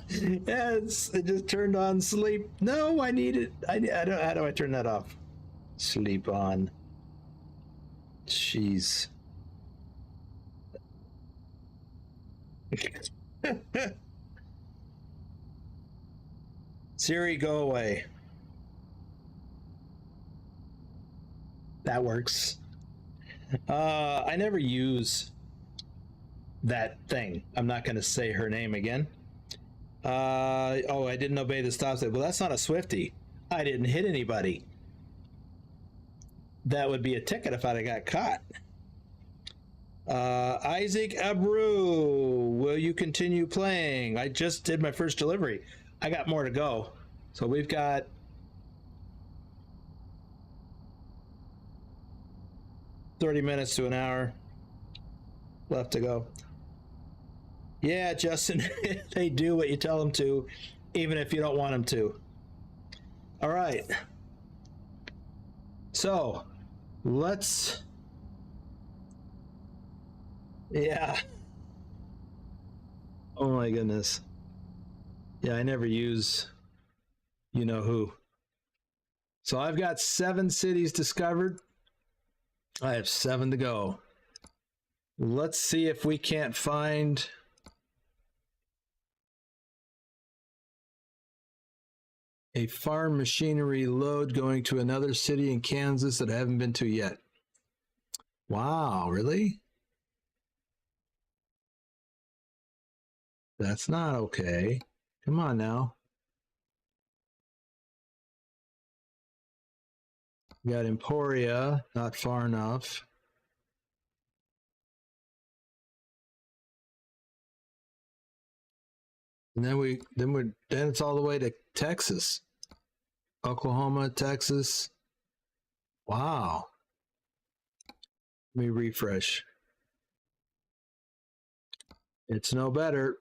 Speaker 2: Yes, it just turned on sleep. No, I need it. I don't. How do I turn that off? Sleep on. Jeez. Siri, go away. That works. I never use that thing. I'm not going to say her name again. Oh, I didn't obey the stop sign. Well, that's not a Swiftie. I didn't hit anybody. That would be a ticket if I'd have got caught. Isaac Abreu, will you continue playing? I just did my first delivery. I got more to go. So we've got $30 minutes to an hour left to go. Yeah, Justin, they do what you tell them to, even if you don't want them to. All right. So let's, yeah. Oh my goodness. Yeah, I never use you know who. So I've got 7 cities discovered. I have 7 to go. Let's see if we can't find a farm machinery load going to another city in Kansas that I haven't been to yet. Wow, really? That's not okay. Come on now. We got Emporia, not far enough. And then it's all the way to Texas. Oklahoma, Texas. Wow. Let me refresh. It's no better.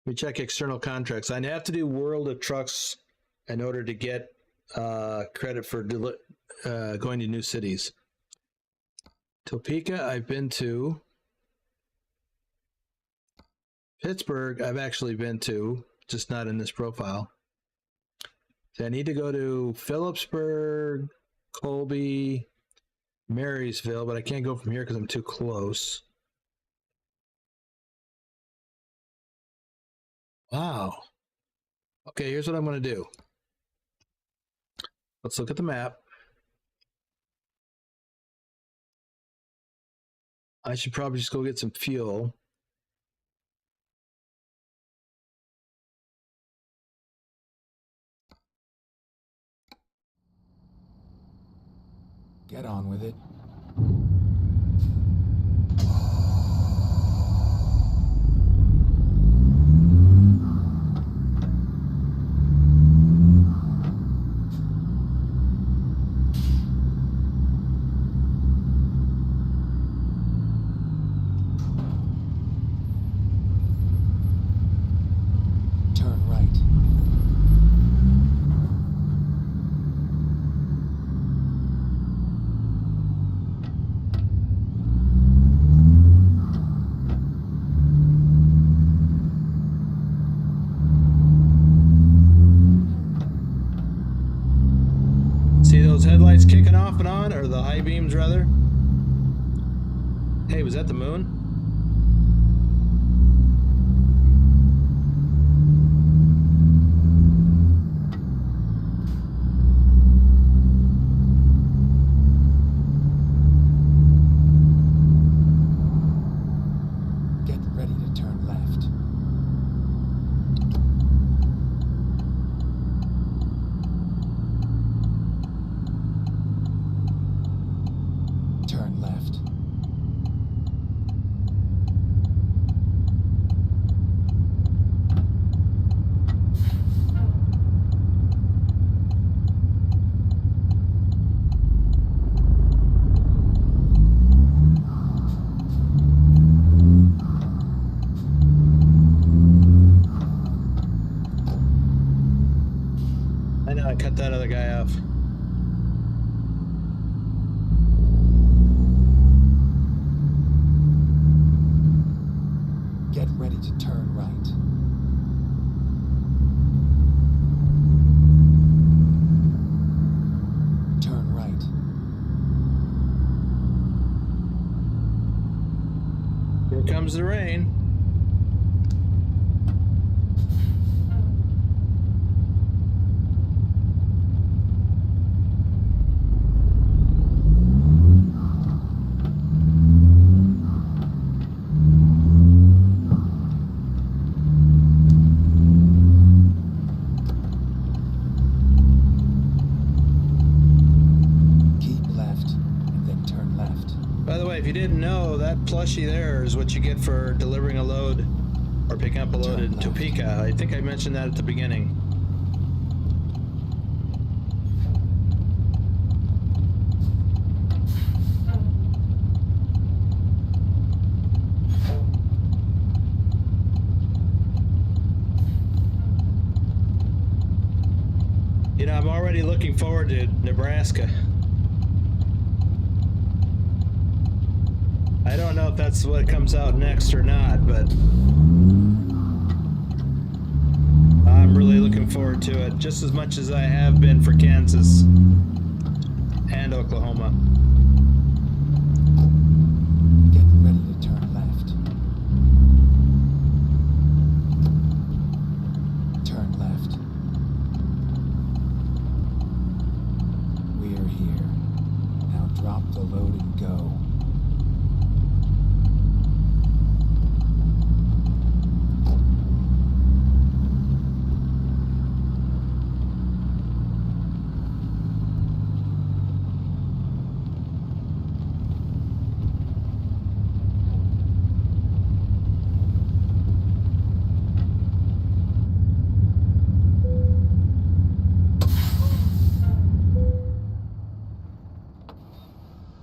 Speaker 2: Let me check external contracts. I have to do World of Trucks in order to get credit for going to new cities. Topeka, I've been to. Pittsburgh, I've actually been to, just not in this profile. So I need to go to Phillipsburg, Colby, Marysville, but I can't go from here because I'm too close. Wow. Okay, here's what I'm going to do. Let's look at the map. I should probably just go get some fuel.
Speaker 3: Get on with it. Turn right.
Speaker 2: See those headlights kicking off and on, or the high beams rather? Hey, was that the moon?
Speaker 3: Get ready to turn left. Turn left.
Speaker 2: cut that other guy off.
Speaker 3: Get ready to turn right. Turn right.
Speaker 2: Here comes the rain. If you didn't know, that plushie there is what you get for delivering a load or picking up a load in Topeka. I think I mentioned that at the beginning. You know, I'm already looking forward to Nebraska. I don't know if that's what comes out next or not, but I'm really looking forward to it, just as much as I have been for Kansas and Oklahoma.
Speaker 3: Get ready to turn left. Turn left. We're here. Now drop the load and go.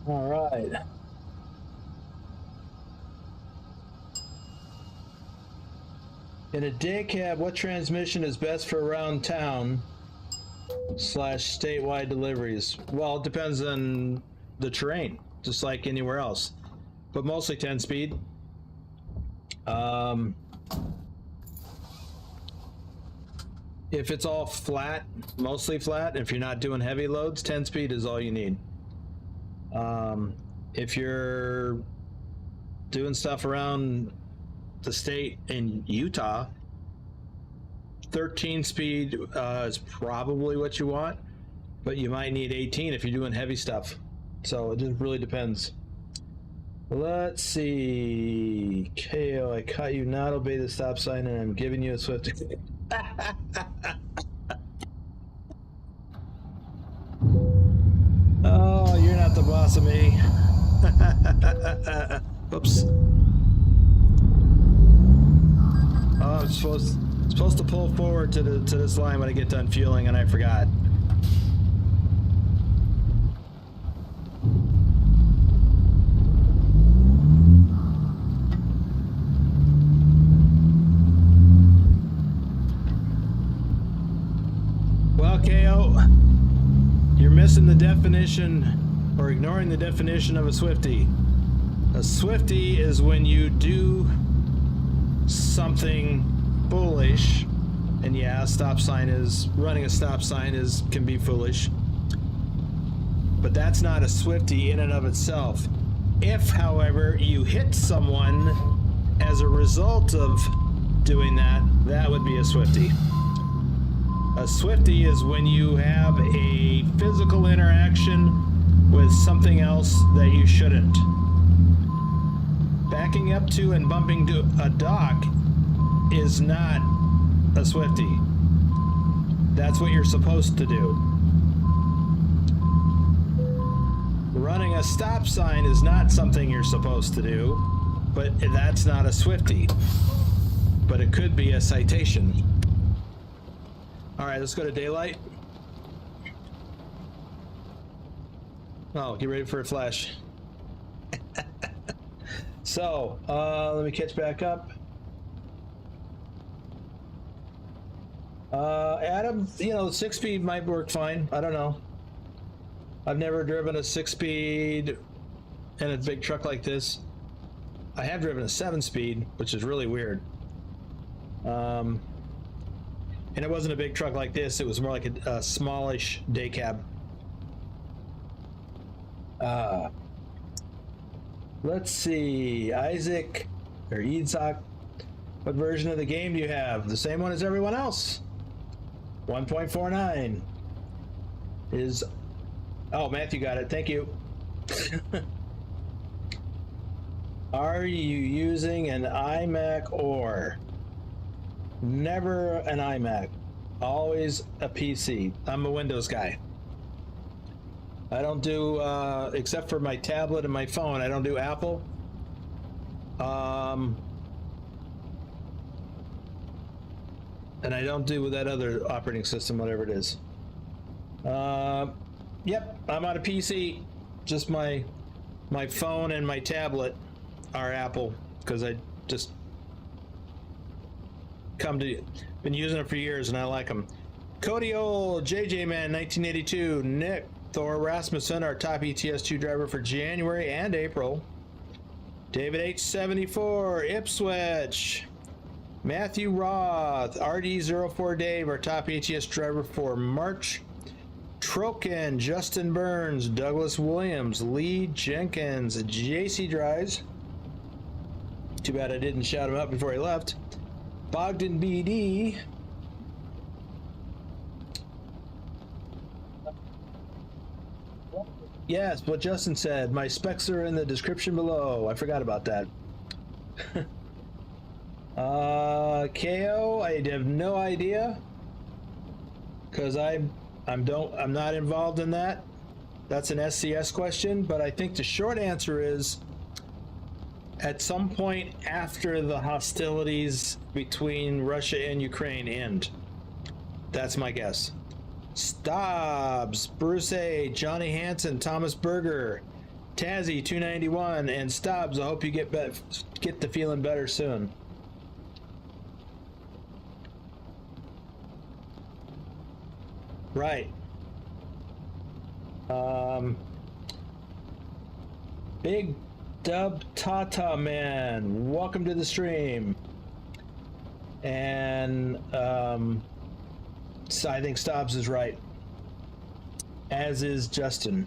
Speaker 2: All right. In a day cab, what transmission is best for around town / statewide deliveries? Well, it depends on the terrain, just like anywhere else, but mostly 10 speed. If it's all flat, mostly flat, if you're not doing heavy loads, 10 speed is all you need. If you're doing stuff around the state in Utah, 13 speed is probably what you want, but you might need 18 if you're doing heavy stuff. So it just really depends. Let's see. KO, I caught you not obey the stop sign and I'm giving you a swift. Oh, you're not the boss of me. Oops. Oh, I'm supposed to pull forward to this line when I get done fueling, and I forgot. Well, KO, you're missing the definition or ignoring the definition of a Swiftie. A Swiftie is when you do something foolish, and yeah, running a stop sign can be foolish, but that's not a Swiftie in and of itself. If, however, you hit someone as a result of doing that, that would be a Swiftie. A Swiftie is when you have a physical interaction with something else that you shouldn't. Backing up to and bumping to a dock is not a Swiftie. That's what you're supposed to do. Running a stop sign is not something you're supposed to do, but that's not a Swiftie. But it could be a citation. All right, let's go to daylight. Oh, get ready for a flash. So, let me catch back up. Adam, you know, 6-speed might work fine. I don't know. I've never driven a 6-speed in a big truck like this. I have driven a 7-speed, which is really weird. And it wasn't a big truck like this. It was more like a smallish day cab. Let's see, Isaac or Eadzok, what version of the game do you have? The same one as everyone else. 1.49 is, oh, Matthew got it, thank you. Are you using an iMac or? Never an iMac, always a PC. I'm a Windows guy. I don't do, except for my tablet and my phone, I don't do Apple. And I don't do that other operating system, whatever it is. Yep, I'm on a PC. Just my phone and my tablet are Apple, because I just been using it for years and I like them. Cody Old, JJ Man, 1982, Nick Thor Rasmussen, our top ETS2 driver for January and April. David H74, Ipswich. Matthew Roth, RD04 Dave, our top ATS driver for March. Troken, Justin Burns, Douglas Williams, Lee Jenkins, JC Drives. Too bad I didn't shout him out before he left. Bogdan BD. Yes, what Justin said. My specs are in the description below. I forgot about that. KO, I have no idea, because I'm not involved in that. That's an SCS question, but I think the short answer is at some point after the hostilities between Russia and Ukraine end. That's my guess. Stobbs, Bruce A, Johnny Hansen, Thomas Berger, Tazzy 291, and Stobbs, I hope you get the feeling better soon. Right. Big Dub Tata Man, welcome to the stream. And so I think Stobbs is right, as is Justin.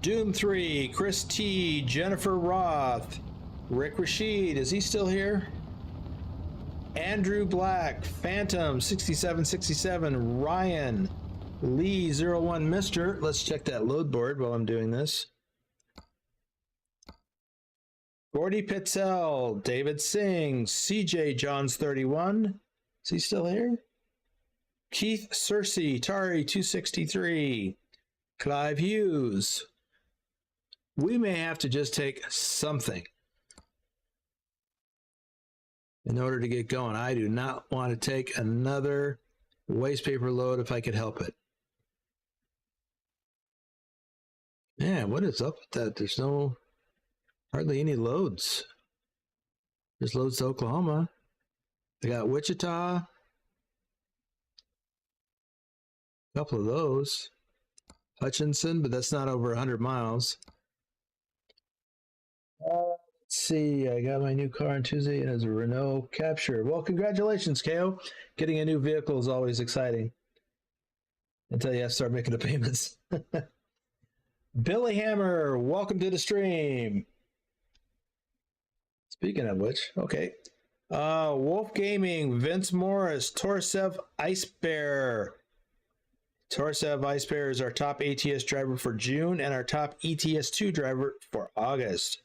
Speaker 2: Doom 3, Chris T, Jennifer Roth, Rick Rashid, is he still here? Andrew Black, Phantom 6767, Ryan, Lee 01 Mister. Let's check that load board while I'm doing this. Gordy Pitzel, David Singh, CJ Johns 31. Is he still here? Keith Searcy, Tari 263, Clive Hughes. We may have to just take something in order to get going. I do not want to take another waste paper load if I could help it. Man, what is up with that? There's hardly any loads. There's loads to Oklahoma. I got Wichita. A couple of those. Hutchinson, but that's not over 100 miles. Let's see, I got my new car on Tuesday and it's a Renault Capture. Well, congratulations, KO. Getting a new vehicle is always exciting until you have to start making the payments. Billy Hammer, welcome to the stream. Speaking of which, okay. Wolf Gaming, Vince Morris, Torsev Ice Bear. Torsev Ice Bear is our top ATS driver for June and our top ETS2 driver for August.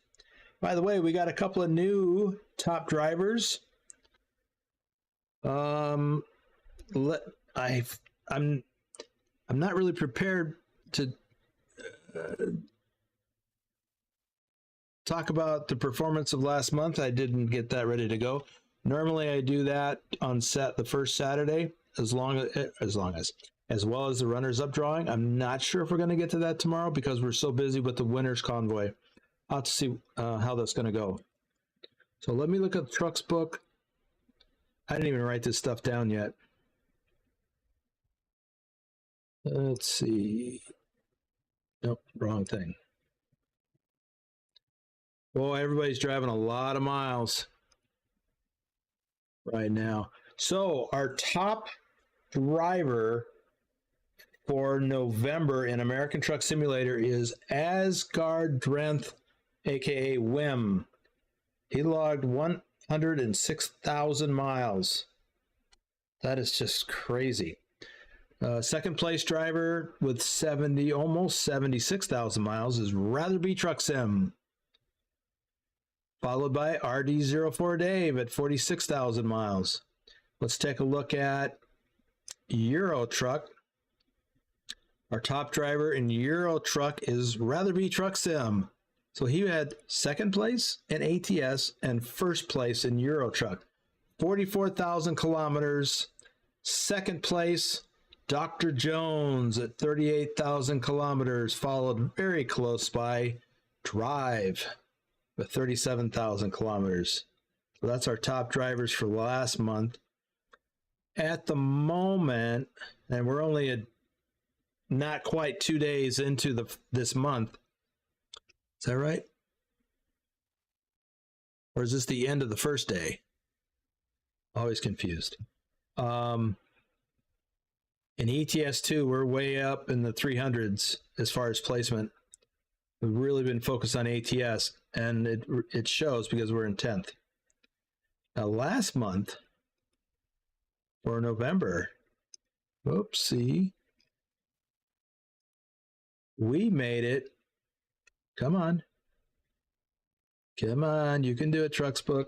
Speaker 2: By the way, we got a couple of new top drivers. I'm not really prepared to talk about the performance of last month. I didn't get that ready to go. Normally I do that on the first Saturday, as well as the runners up drawing. I'm not sure if we're going to get to that tomorrow because we're so busy with the winners convoy. I'll have to see how that's going to go. So let me look at TrucksBook. I didn't even write this stuff down yet. Let's see. Nope, wrong thing. Boy, everybody's driving a lot of miles right now. So our top driver for November in American Truck Simulator is Asgard Drenth, aka Wim. He logged 106,000 miles. That is just crazy. Second place driver with almost 76,000 miles is Ratherby Truck Sim, followed by RD04 Dave at 46,000 miles. Let's take a look at Euro Truck. Our top driver in Euro Truck is Ratherby Truck Sim. So he had second place in ATS and first place in Euro Truck. 44,000 kilometers. Second place, Dr. Jones at 38,000 kilometers, followed very close by Drive with 37,000 kilometers. So that's our top drivers for last month. At the moment, and we're only not quite 2 days into this month. Is that right? Or is this the end of the first day? Always confused. In ETS2, we're way up in the 300s as far as placement. We've really been focused on ATS, and it shows because we're in 10th. Now, last month, for November, whoopsie, we made it. Come on. Come on, you can do it, TrucksBook.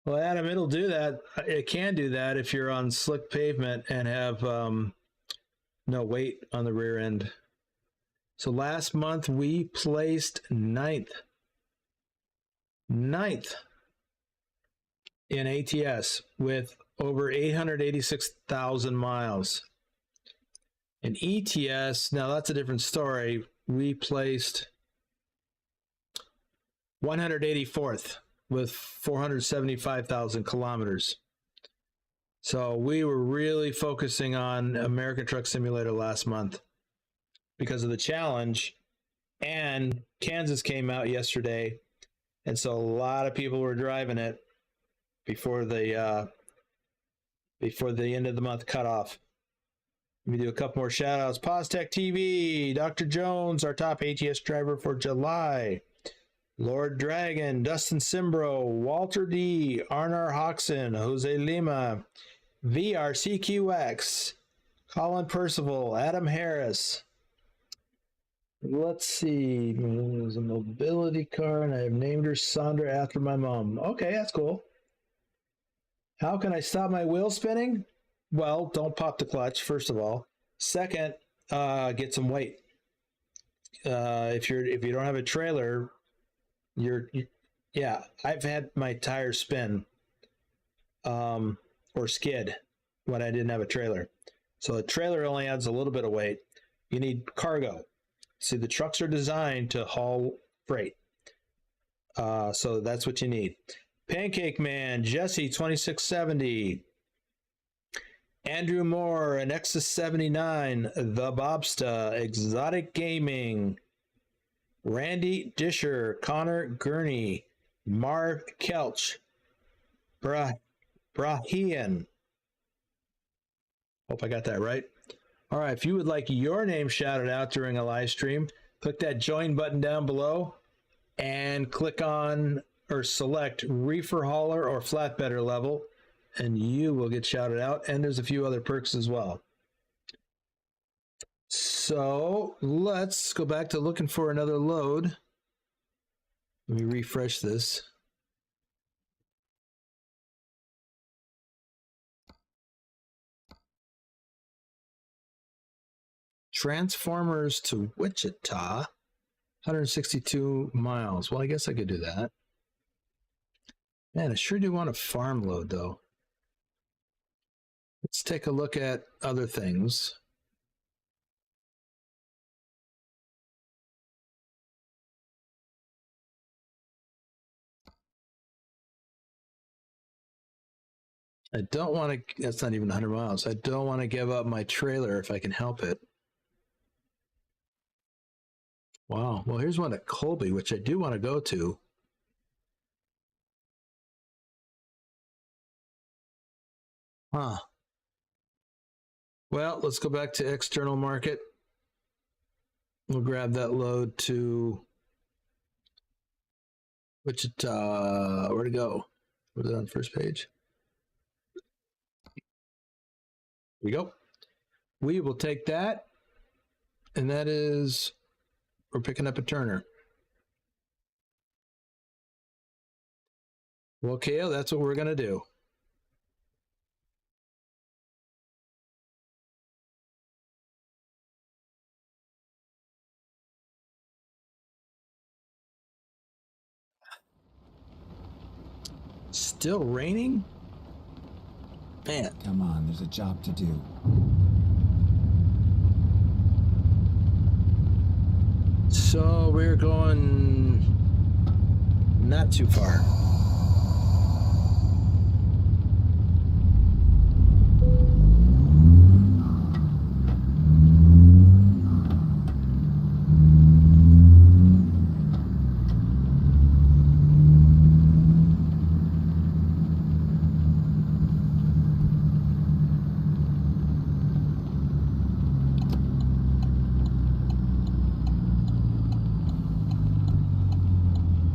Speaker 2: Well, Adam, it'll do that. It can do that if you're on slick pavement and have no weight on the rear end. So last month we placed ninth in ATS with over 886,000 miles. In ETS, now that's a different story. We placed 184th with 475,000 kilometers. So we were really focusing on American Truck Simulator last month because of the challenge, and Kansas came out yesterday, and so a lot of people were driving it before the end of the month cutoff. Let me do a couple more shout outs. PosTech TV, Dr. Jones, our top ATS driver for July. Lord Dragon, Dustin Simbro, Walter D, Arnar Hoxton, Jose Lima, VRCQX, Colin Percival, Adam Harris. Let's see. There's a mobility car, and I have named her Sandra after my mom. Okay, that's cool. How can I stop my wheel spinning? Well, don't pop the clutch, first of all. Second, get some weight. If you don't have a trailer, I've had my tire spin or skid when I didn't have a trailer. So a trailer only adds a little bit of weight. You need cargo. See, the trucks are designed to haul freight. So that's what you need. Pancake Man, Jesse 2670, Andrew Moore, an Nexus 79, The Bobsta, Exotic Gaming, Randy Disher, Connor Gurney, Marv Kelch, Brahian. Hope I got that right. All right, if you would like your name shouted out during a live stream, click that join button down below and click on or select reefer hauler or flatbedder level, and you will get shouted out. And there's a few other perks as well. So let's go back to looking for another load. Let me refresh this. Transformers to Wichita, 162 miles. Well, I guess I could do that. Man, I sure do want a farm load, though. Let's take a look at other things. I don't want to, that's not even 100 miles. I don't want to give up my trailer if I can help it. Wow. Well, here's one at Colby, which I do want to go to. Huh. Well, let's go back to external market. We'll grab that load to Wichita. Where'd it go? Was it on the first page? Here we go. We will take that. And that is, we're picking up a Turner. Well, Kale, that's what we're going to do. Still raining? Man.
Speaker 3: Come on, there's a job to do.
Speaker 2: So we're going not too far.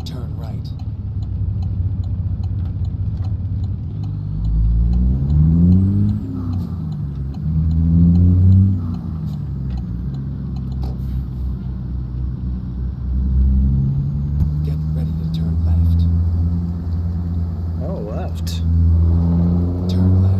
Speaker 3: Turn right. Get ready to turn left.
Speaker 2: Oh, left.
Speaker 3: Turn left.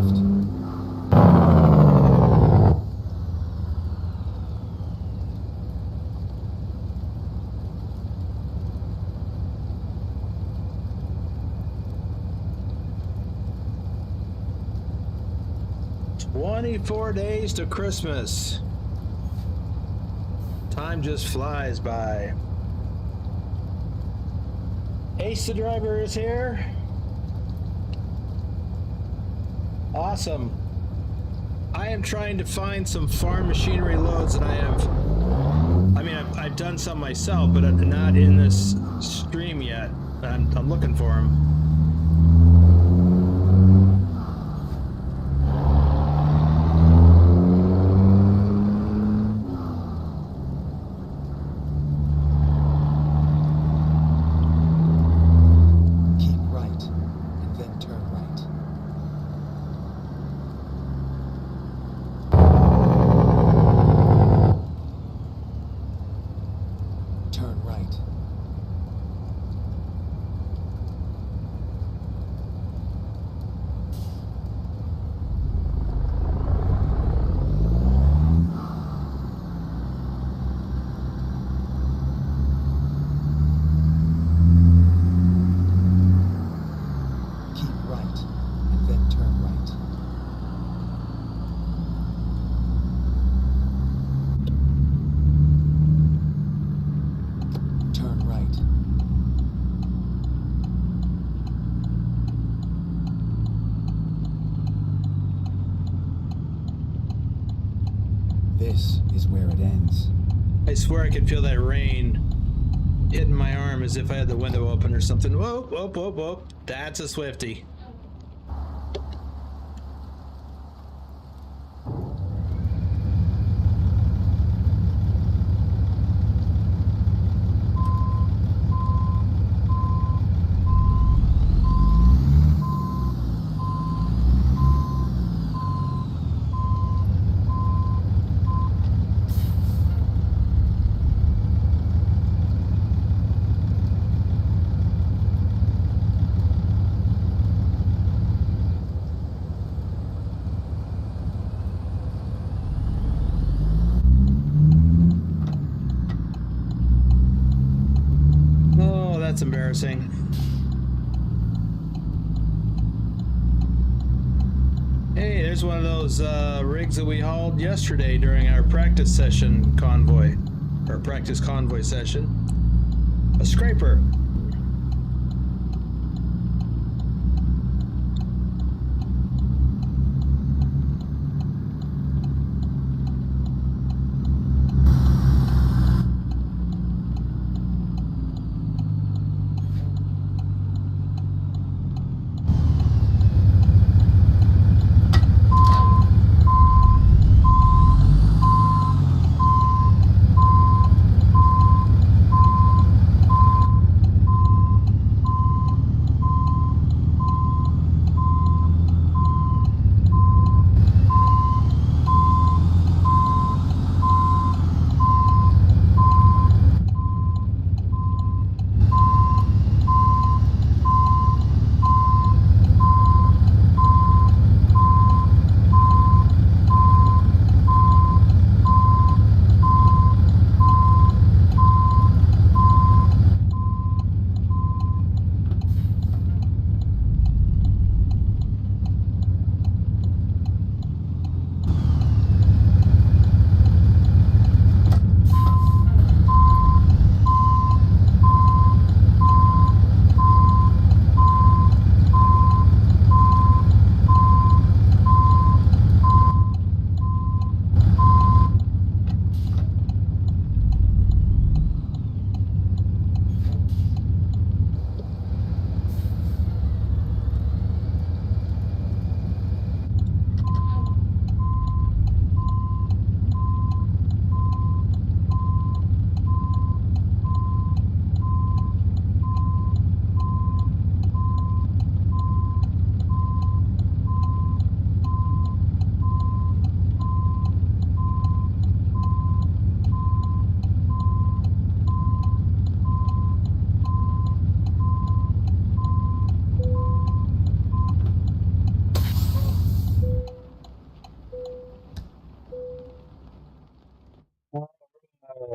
Speaker 2: 24 days to Christmas. Time just flies by. Ace the driver is here. Awesome. I am trying to find some farm machinery loads, and I've done some myself, but not in this stream yet. I'm looking for them.
Speaker 3: Keep right, and then turn right. Turn right. Keep right, and then turn right. Turn right. This is where it ends.
Speaker 2: I swear I could feel that rain hitting my arm as if I had the window open or something. Whoa, whoa, whoa, whoa. That's a Swifty. Oh, that's embarrassing. Hey, there's one of those rigs that we hauled yesterday during our practice session convoy, or practice convoy session. A scraper.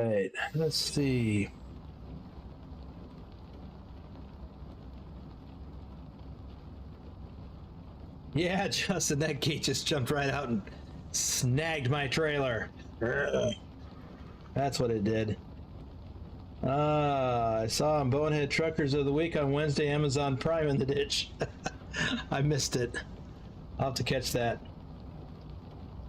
Speaker 2: right, let's see. Yeah, Justin, that gate just jumped right out and snagged my trailer. Ugh. That's what it did. I saw on Bonehead Truckers of the Week on Wednesday, Amazon Prime in the ditch. I missed it. I'll have to catch that.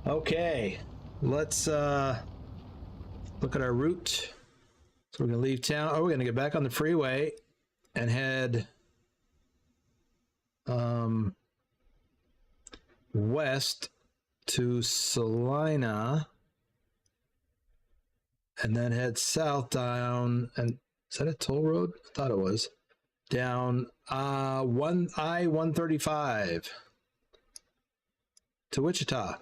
Speaker 2: Okay, let's look at our route. So we're gonna leave town. Oh, we're gonna get back on the freeway and head west to Salina, and then head south down. And is that a toll road? I thought it was. Down I-135 to Wichita.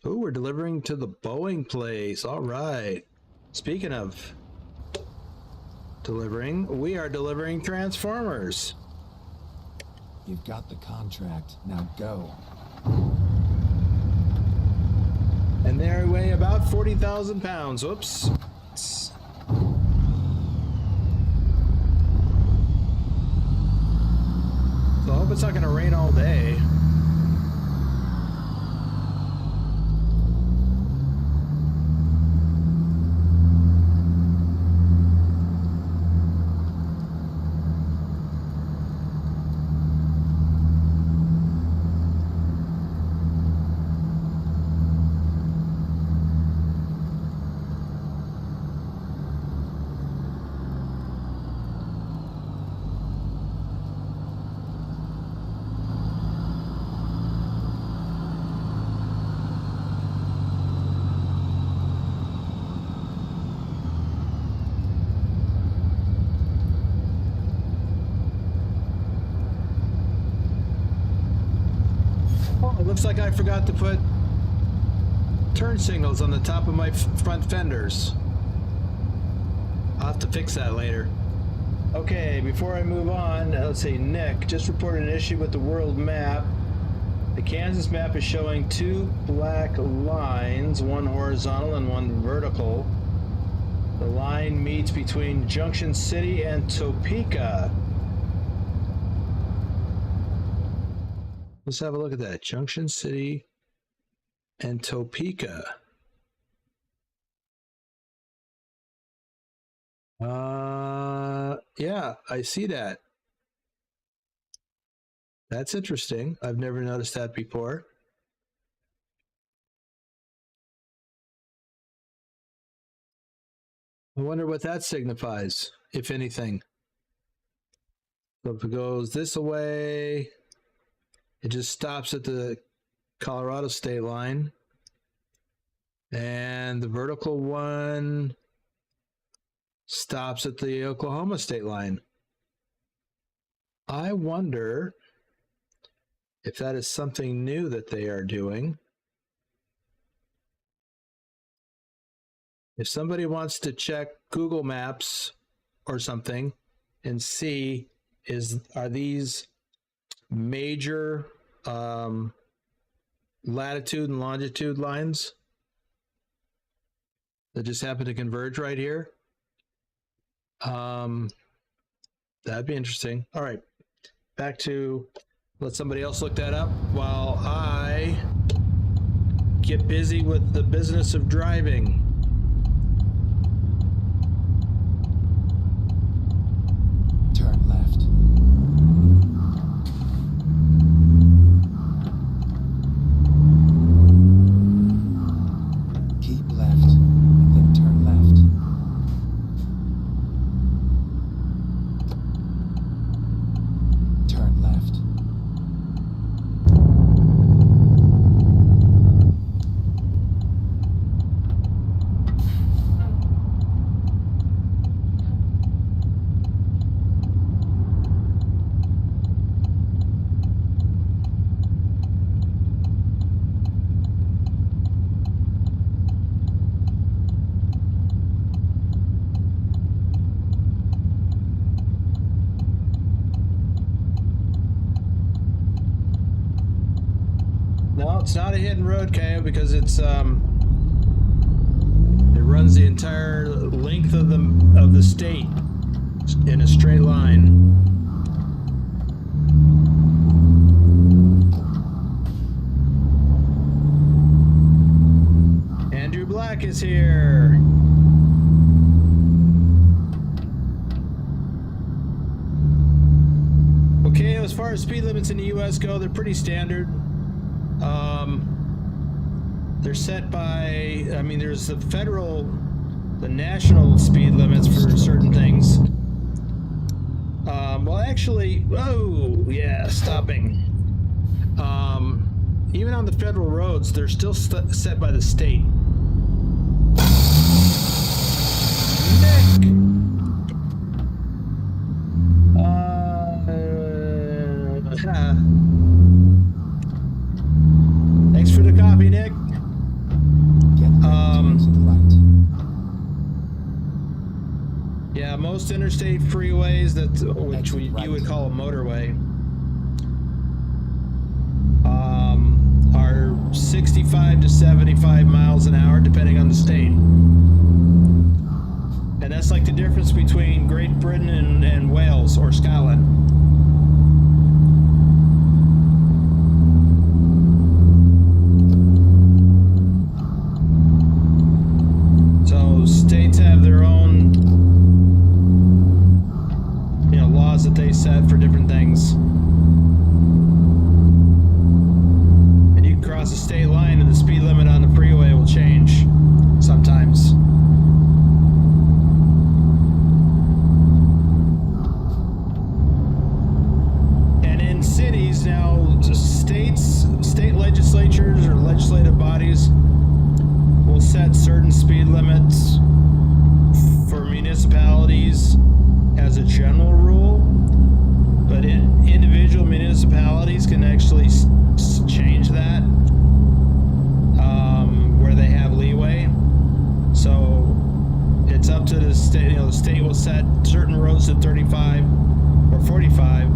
Speaker 2: Oh, we're delivering to the Boeing place. All right. Speaking of delivering, we are delivering Transformers.
Speaker 3: You've got the contract. Now go.
Speaker 2: And they weigh about 40,000 pounds. Whoops. So I hope it's not going to rain all day. Looks like I forgot to put turn signals on the top of my front fenders. I'll have to fix that later. Okay, before I move on, let's see, Nick just reported an issue with the world map. The Kansas map is showing two black lines, one horizontal and one vertical. The line meets between Junction City and Topeka. Let's have a look at that. Junction City and Topeka. Yeah, I see that. That's interesting. I've never noticed that before. I wonder what that signifies, if anything. So if it goes this way, it just stops at the Colorado state line. And the vertical one stops at the Oklahoma state line. I wonder if that is something new that they are doing. If somebody wants to check Google Maps or something and see, are these major latitude and longitude lines that just happen to converge right here? That'd be interesting. All right, back to let somebody else look that up while I get busy with the business of driving.
Speaker 3: Turn left. Keep left, and then turn left. Turn left.
Speaker 2: No, it's not a hidden road, Coyote, because it's it runs runs the entire length of the state in a straight line. Andrew Black is here. Okay, as far as speed limits in the US go, they're pretty standard. They're set by, I mean, there's the national speed limits for certain things. Well, actually, oh, yeah, stopping. Even on the federal roads, they're still set by the state. Nick! Thanks for the coffee, Nick.
Speaker 3: Get ready to exit right.
Speaker 2: Yeah, most interstate freeways, which you would call a motorway, are 65 to 75 miles an hour, depending on the state. And that's like the difference between Great Britain and Wales or Scotland. So states have their own, laws that they set for different things. And you can cross a state line and the speed limit on the freeway will change sometimes. And in cities now, state legislatures or legislative bodies will set certain speed limits for municipalities as a general rule, but individual municipalities can actually change that where they have leeway. So it's up to the state. The state will set certain roads at 35 or 45,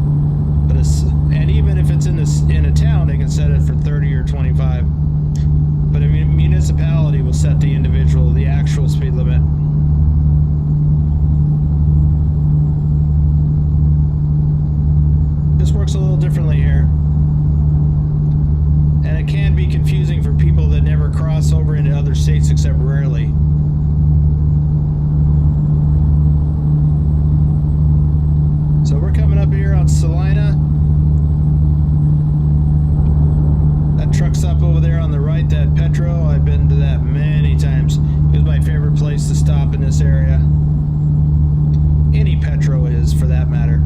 Speaker 2: and even if it's in a town, they can set it for 30 or 25. But a municipality will set the actual speed limit. This works a little differently here. And it can be confusing for people that never cross over into other states except rarely. So we're coming up here on Salina. That truck stop over there on the right, that Petro, I've been to that many times. It was my favorite place to stop in this area. Any Petro is, for that matter.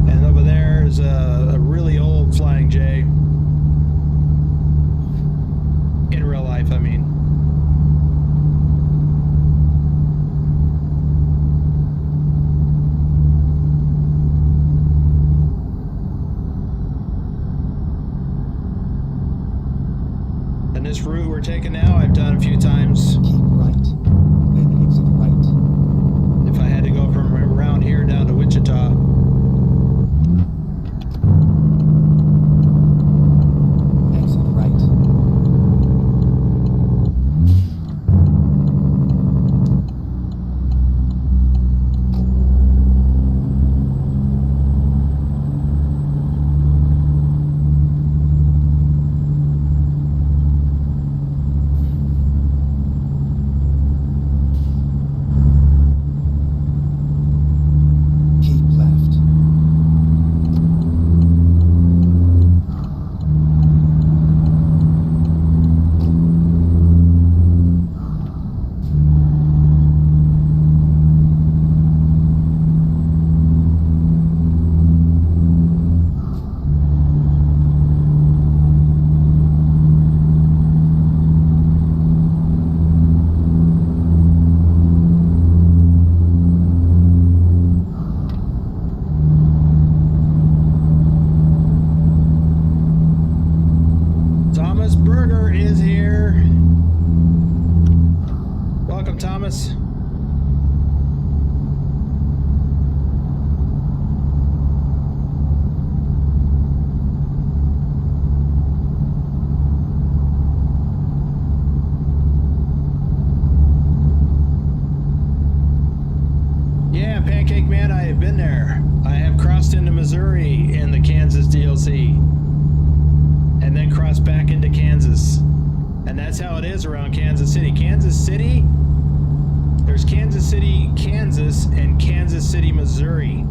Speaker 2: And over there is a really old Flying J. In real life, I mean. And this route we're taking now, I've done a few times.
Speaker 3: Keep right, then exit right.
Speaker 2: If I had to go from around here down to Wichita.
Speaker 3: Exit right. Keep left.
Speaker 2: Thomas Berger is here. Welcome, Thomas. and I have been there. I have crossed into Missouri in the Kansas DLC. And then crossed back into Kansas. And that's how it is around Kansas City. Kansas City, there's Kansas City, Kansas, and Kansas City, Missouri.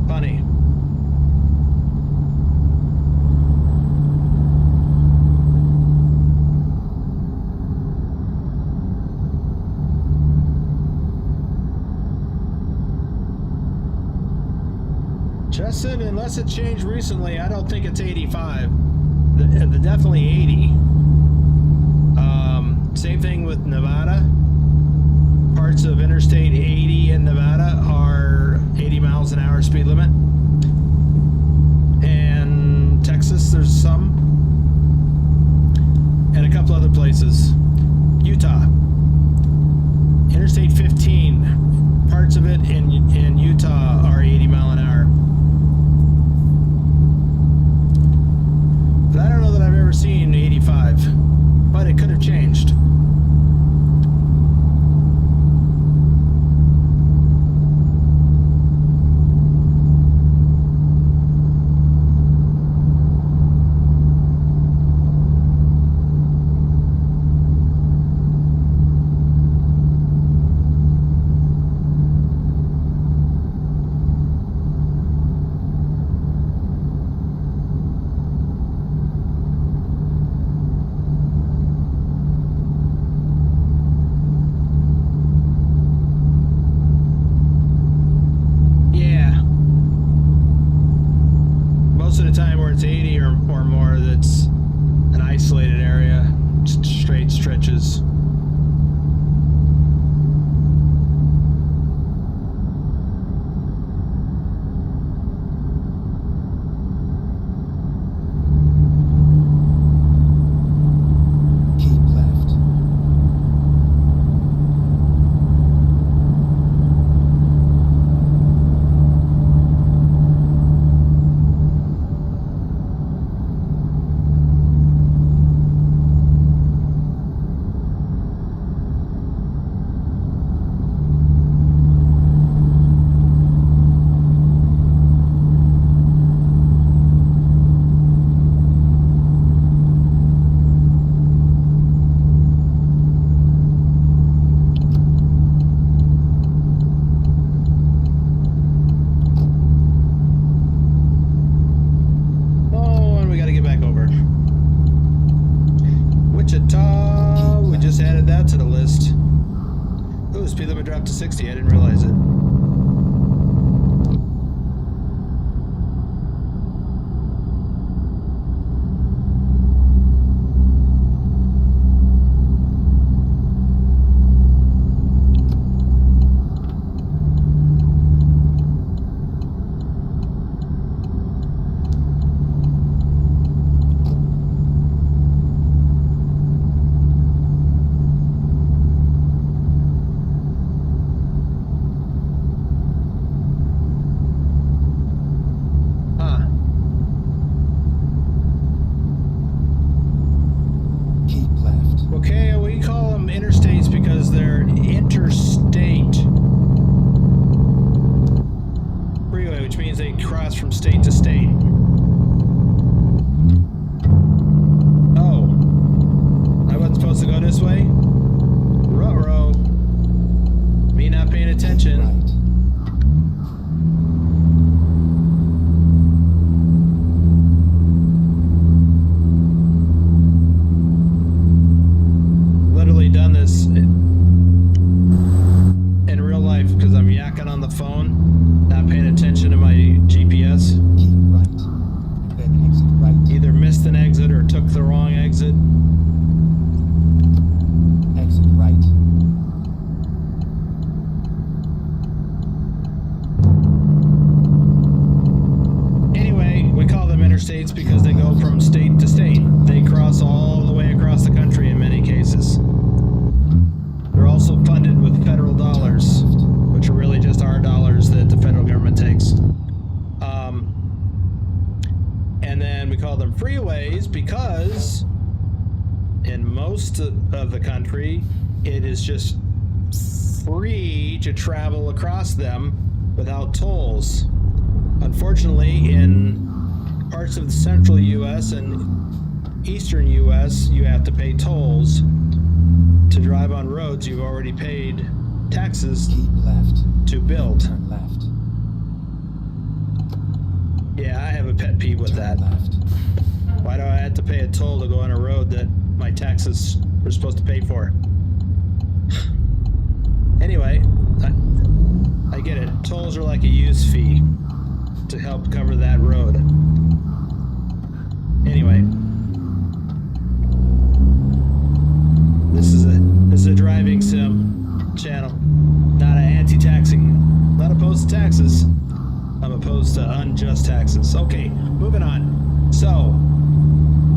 Speaker 2: Funny. Justin, unless it changed recently, I don't think it's 85. The definitely 80. Same thing with Nevada. Parts of Interstate 80 in Nevada are 80 miles an hour speed limit. And Texas, there's some. And a couple other places. Utah. Interstate 15. Parts of it in Utah are 80 mile an hour. But I don't know that I've ever seen 85, but it could have changed. Most of the time where it's 80 or more, that's an isolated area, straight stretches.
Speaker 3: Keep left.
Speaker 2: Wichita, we just added that to the list. Ooh, speed limit dropped to 60. I didn't realize it. Okay, we call them interstates because they're interstate freeway, which means they cross from state to state. Oh, I wasn't supposed to go this way? Ruh-roh. Me not paying attention.
Speaker 3: Right.
Speaker 2: Literally done this in real life because I'm yakking on the phone, not paying attention to my GPS.
Speaker 3: Keep right. Then exit right.
Speaker 2: Either missed an exit or took the wrong exit.
Speaker 3: Exit right.
Speaker 2: Anyway, we call them interstates because they go from state to state. They cross all the way across the country in many cases. They're also funded with federal dollars, which are really just our dollars that the federal government takes. And then we call them freeways because In most of the country, it is just free to travel across them without tolls. Unfortunately, in parts of the central U.S. and eastern U.S., you have to pay tolls to drive on roads you've already paid taxes
Speaker 3: Keep left.
Speaker 2: to build.
Speaker 3: Turn left.
Speaker 2: Yeah, I have a pet peeve with that.
Speaker 3: Turn left.
Speaker 2: Why do I have to pay a toll to go on a road that my taxes are supposed to pay for? Anyway, I get it. Tolls are like a use fee to help cover that road. Anyway, this is a driving sim channel, not an anti-taxing. Not opposed to taxes. I'm opposed to unjust taxes. Okay, moving on. So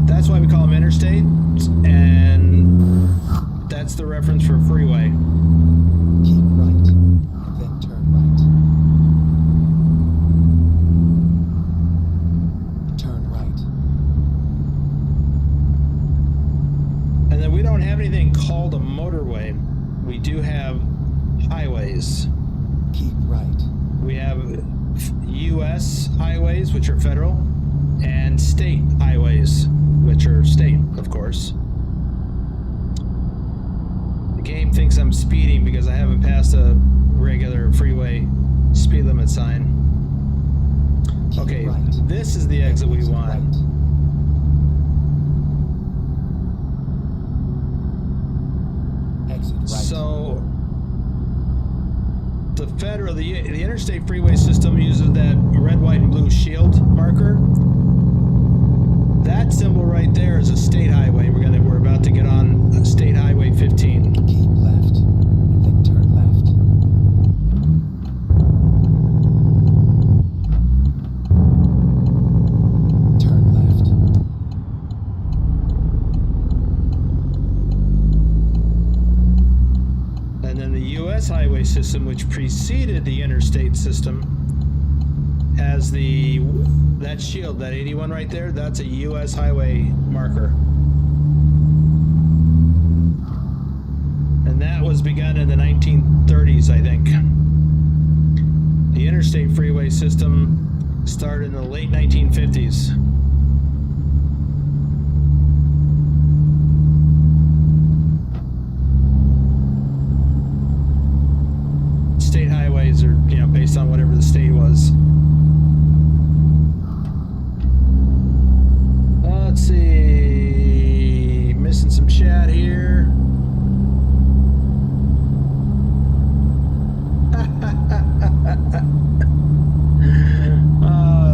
Speaker 2: that's why we call them interstate, and that's the reference for freeway.
Speaker 3: Keep right, and then turn right. Turn right.
Speaker 2: And then we don't have anything called a motorway. We do have highways.
Speaker 3: Keep right.
Speaker 2: We have U.S. highways, which are federal, and state highways, which are state, of course. The game thinks I'm speeding because I haven't passed a regular freeway speed limit sign.
Speaker 3: Keep
Speaker 2: Okay,
Speaker 3: right.
Speaker 2: this is the exit we
Speaker 3: Exit
Speaker 2: want.
Speaker 3: right. Exit right.
Speaker 2: So the the interstate freeway system uses that red, white, and blue shield marker. That symbol right there is a state highway. We're about to get on State Highway 15.
Speaker 3: Keep left, and then turn left. Turn left.
Speaker 2: And then the U.S. highway system, which preceded the interstate system, has that shield, that 81 right there. That's a U.S. highway marker. And that was begun in the 1930s, I think. The interstate freeway system started in the late 1950s. State highways are, based on whatever the state was. Let's see. Missing some chat here.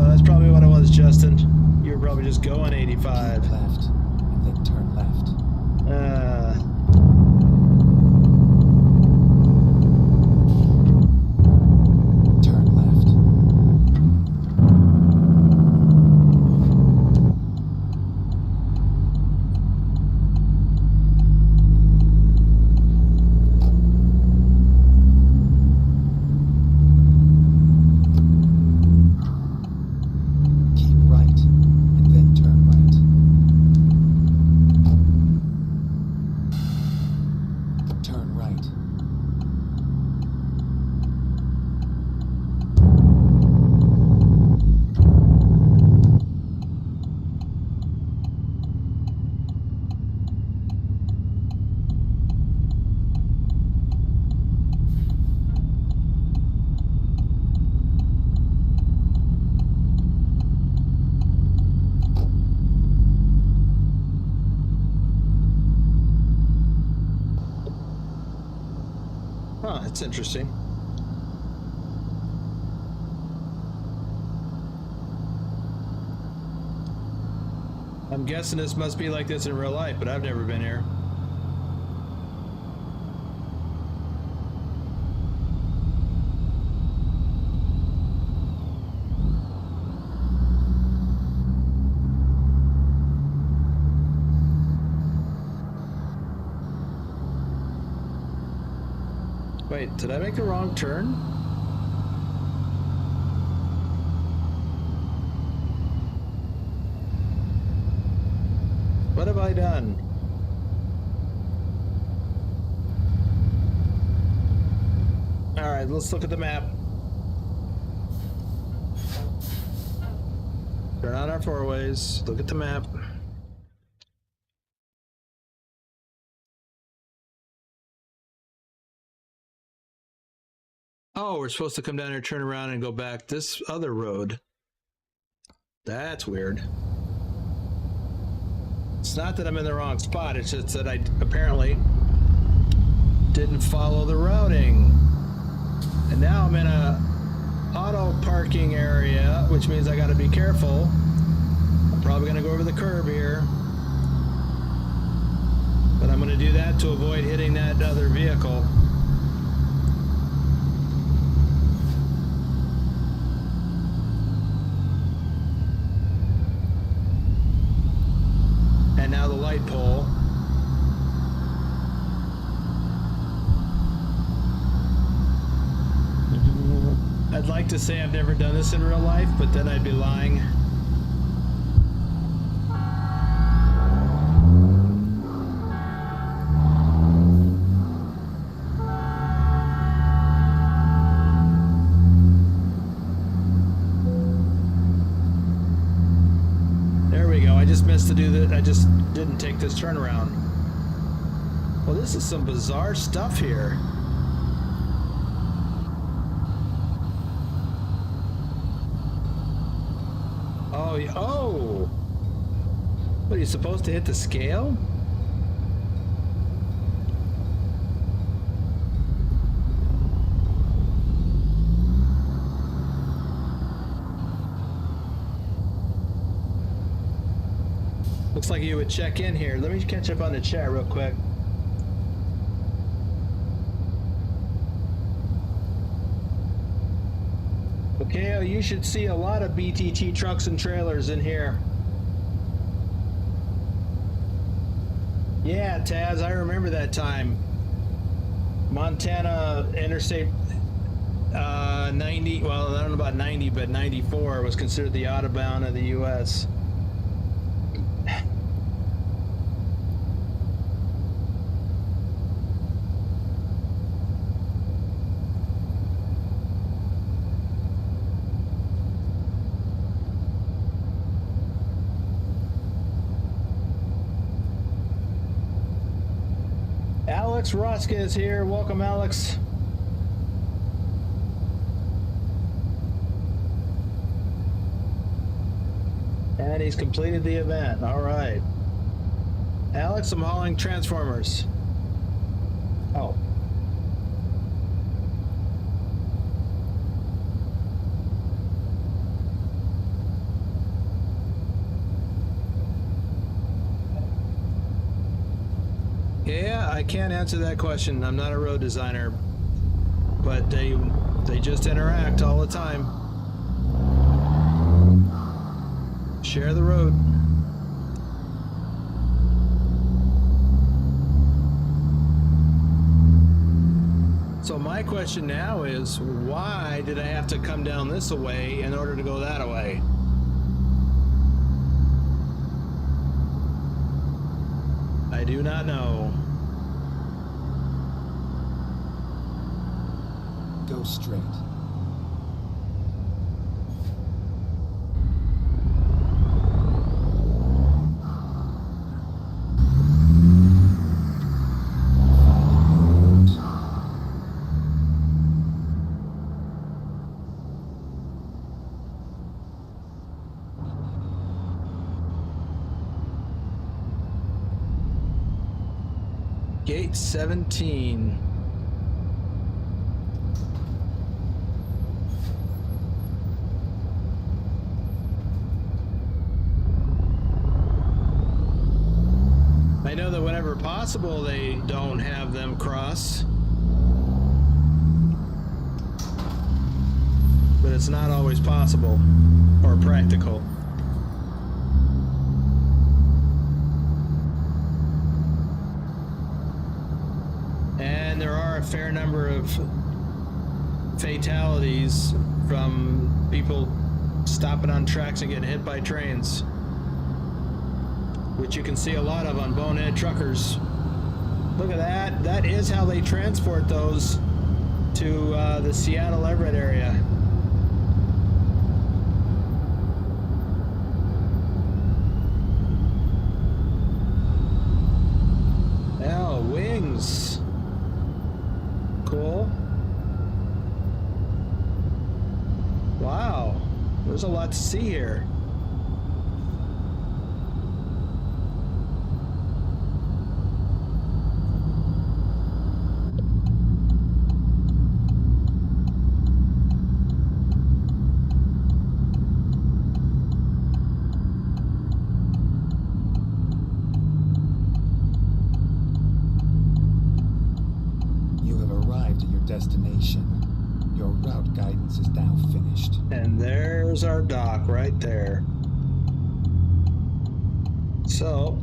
Speaker 2: That's probably what it was, Justin. You were probably just going 85.
Speaker 3: Keep left, and then turn left. Turn left. Keep right, and then turn right. Turn right.
Speaker 2: Huh, that's interesting. I'm guessing this must be like this in real life, but I've never been here. Wait, did I make a wrong turn? What have I done? All right, let's look at the map. Turn on our four ways. Look at the map. Oh, we're supposed to come down here, turn around, and go back this other road. That's weird. It's not that I'm in the wrong spot. It's just that I apparently didn't follow the routing. And now I'm in a auto parking area, which means I got to be careful. I'm probably going to go over the curb here. But I'm going to do that to avoid hitting that other vehicle. And now the light pole. I'd like to say I've never done this in real life, but then I'd be lying. There we go. I just missed to do that. I just didn't take this turnaround. Well, this is some bizarre stuff here. Oh! What, are you supposed to hit the scale? Looks like you would check in here. Let me catch up on the chat real quick. Okay, you should see a lot of BTT trucks and trailers in here. Yeah, Taz, I remember that time. Montana Interstate 90, well, I don't know about 90, but 94 was considered the Autobahn of the U.S. Alex Roska is here. Welcome, Alex. And he's completed the event. All right. Alex, I'm hauling transformers. Oh. Yeah, I can't answer that question. I'm not a road designer, but they just interact all the time. Share the road. So my question now is, why did I have to come down this way in order to go that way? I do not know.
Speaker 3: Go straight.
Speaker 2: Gate 17. I know that whenever possible, they don't have them cross. But it's not always possible or practical. And there are a fair number of fatalities from people stopping on tracks and getting hit by trains, which you can see a lot of on bonehead truckers. Look at that. That is how they transport those to the Seattle Everett area. Oh, wings. Cool. Wow, there's a lot to see here.
Speaker 3: You have arrived at your destination. Your route guidance is now finished.
Speaker 2: And there's our dock right there. So,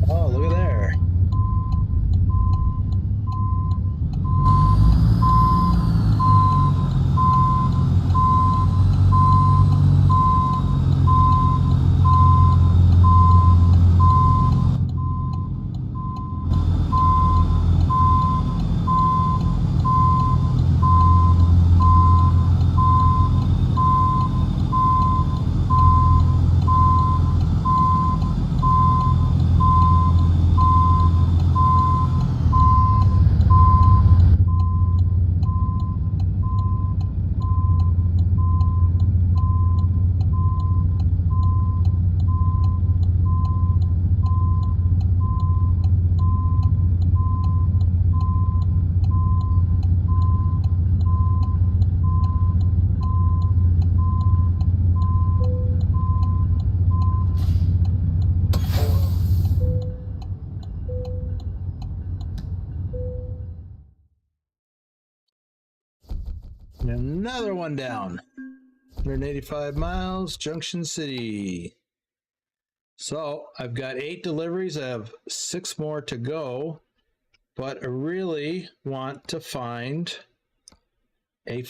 Speaker 2: oh, look at there. Another one down. 185 miles, Junction City. So I've got 8 deliveries. I have 6 more to go, but I really want to find a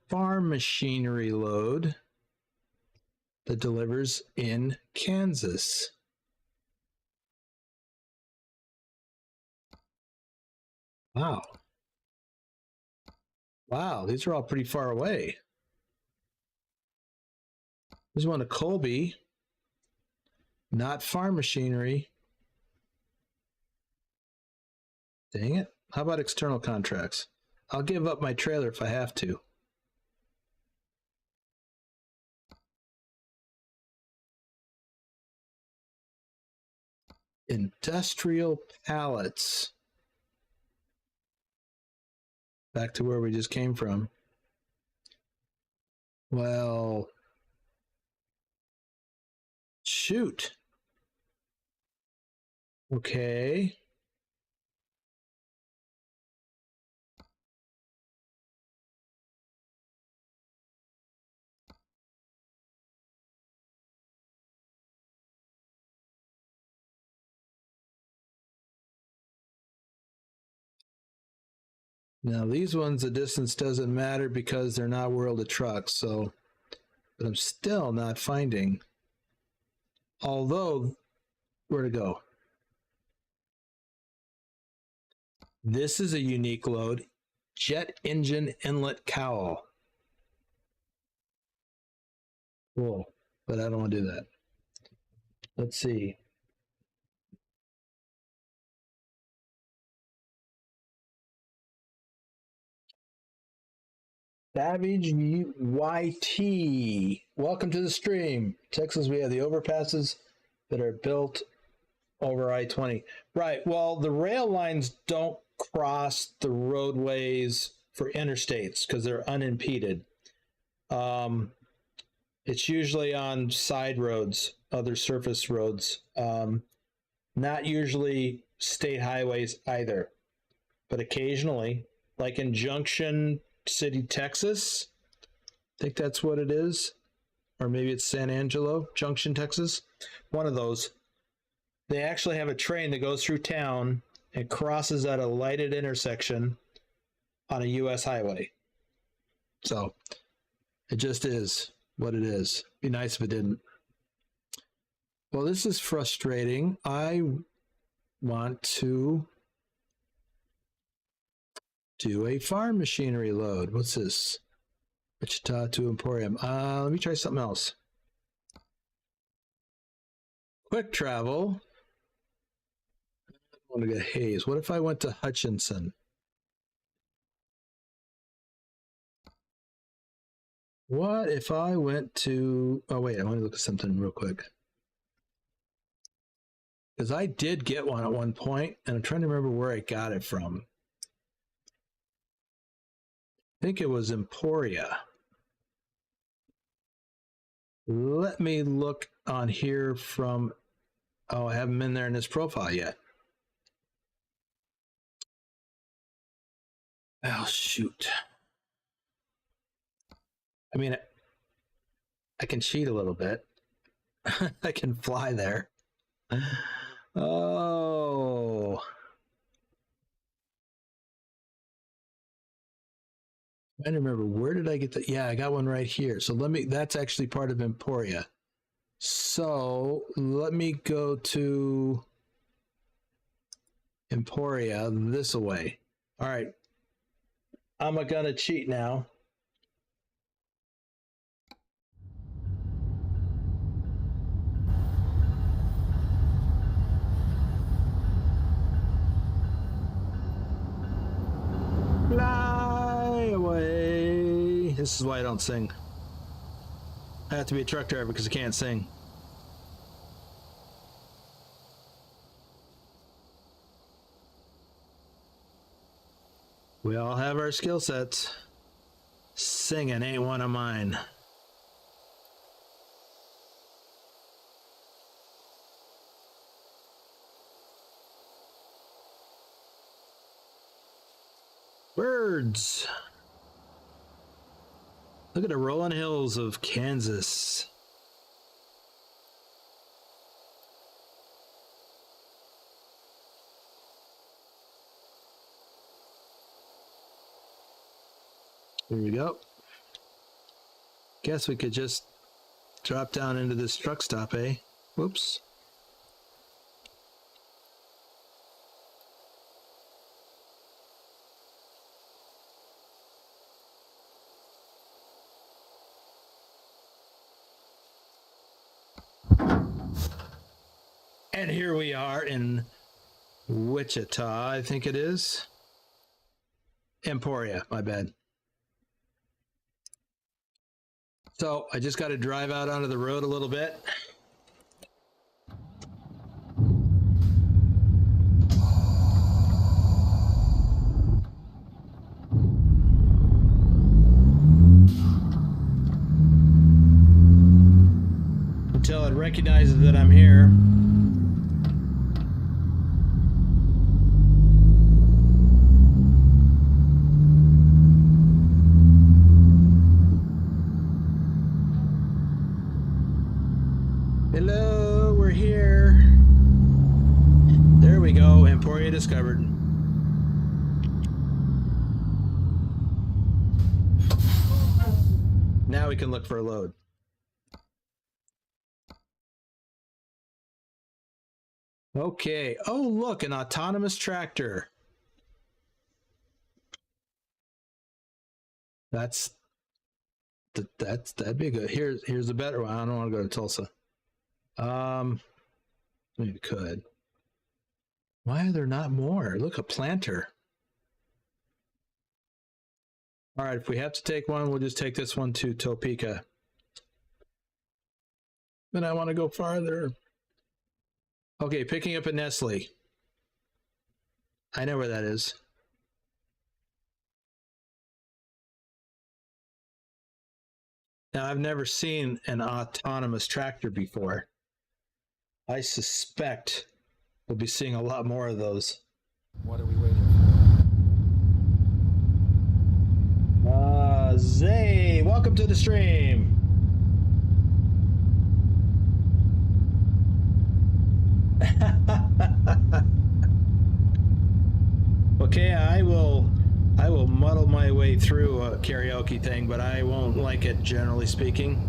Speaker 2: farm machinery load that delivers in Kansas. Wow. Wow, these are all pretty far away. There's one to Colby. Not farm machinery. Dang it. How about external contracts? I'll give up my trailer if I have to. Industrial pallets. Back to where we just came from. Well, shoot. Okay. Now these ones, the distance doesn't matter because they're not World of Trucks, so, but I'm still not finding. Although, where to go? This is a unique load. Jet engine inlet cowl. Cool, but I don't want to do that. Let's see. Savage YT. Welcome to the stream. Texas, we have the overpasses that are built over I-20. Right, well, the rail lines don't cross the roadways for interstates because they're unimpeded. It's usually on side roads, other surface roads, not usually state highways either, but occasionally, like in Junction City, Texas, I think that's what it is, or maybe it's San Angelo, Junction, Texas, one of those. They actually have a train that goes through town and crosses at a lighted intersection on a U.S. highway. So, It just is what it is. Be nice if it didn't. Well, this is frustrating. I want to do a farm machinery load. What's this? Wichita to Emporium. Let me try something else. Quick travel. I want to get Hayes. What if I went to Hutchinson? What if I went to... Oh, wait. I want to look at something real quick. Because I did get one at one point, and I'm trying to remember where I got it from. I think it was Emporia. Let me look on here from... Oh, I haven't been there in this profile yet. Oh, shoot. I mean, I can cheat a little bit. I can fly there. Oh. I don't remember, where did I get that? Yeah, I got one right here. So let me, that's actually part of Emporia. So let me go to Emporia this way. All right. I'm gonna cheat now. Fly away. This is why I don't sing. I have to be a truck driver because I can't sing. We all have our skill sets. Singing ain't one of mine. Birds. Look at the rolling hills of Kansas. Here we go. Guess we could just drop down into this truck stop, eh? Whoops. And here we are in Wichita, I think it is. Emporia, my bad. So I just got to drive out onto the road a little bit. Until it recognizes that I'm here. Hello, we're here. There we go, Emporia discovered. Now we can look for a load. Okay. Oh, look, an autonomous tractor. That'd be good. Here's a better one. I don't want to go to Tulsa. Maybe could. Why are there not more? Look, a planter. All right, if we have to take one, we'll just take this one to Topeka. Then I want to go farther. Okay, picking up a Nestle. I know where that is. Now, I've never seen an autonomous tractor before. I suspect we'll be seeing a lot more of those.
Speaker 3: What are we waiting for?
Speaker 2: Zay, welcome to the stream. Okay, I will I will muddle my way through a karaoke thing, but I won't like it, generally speaking.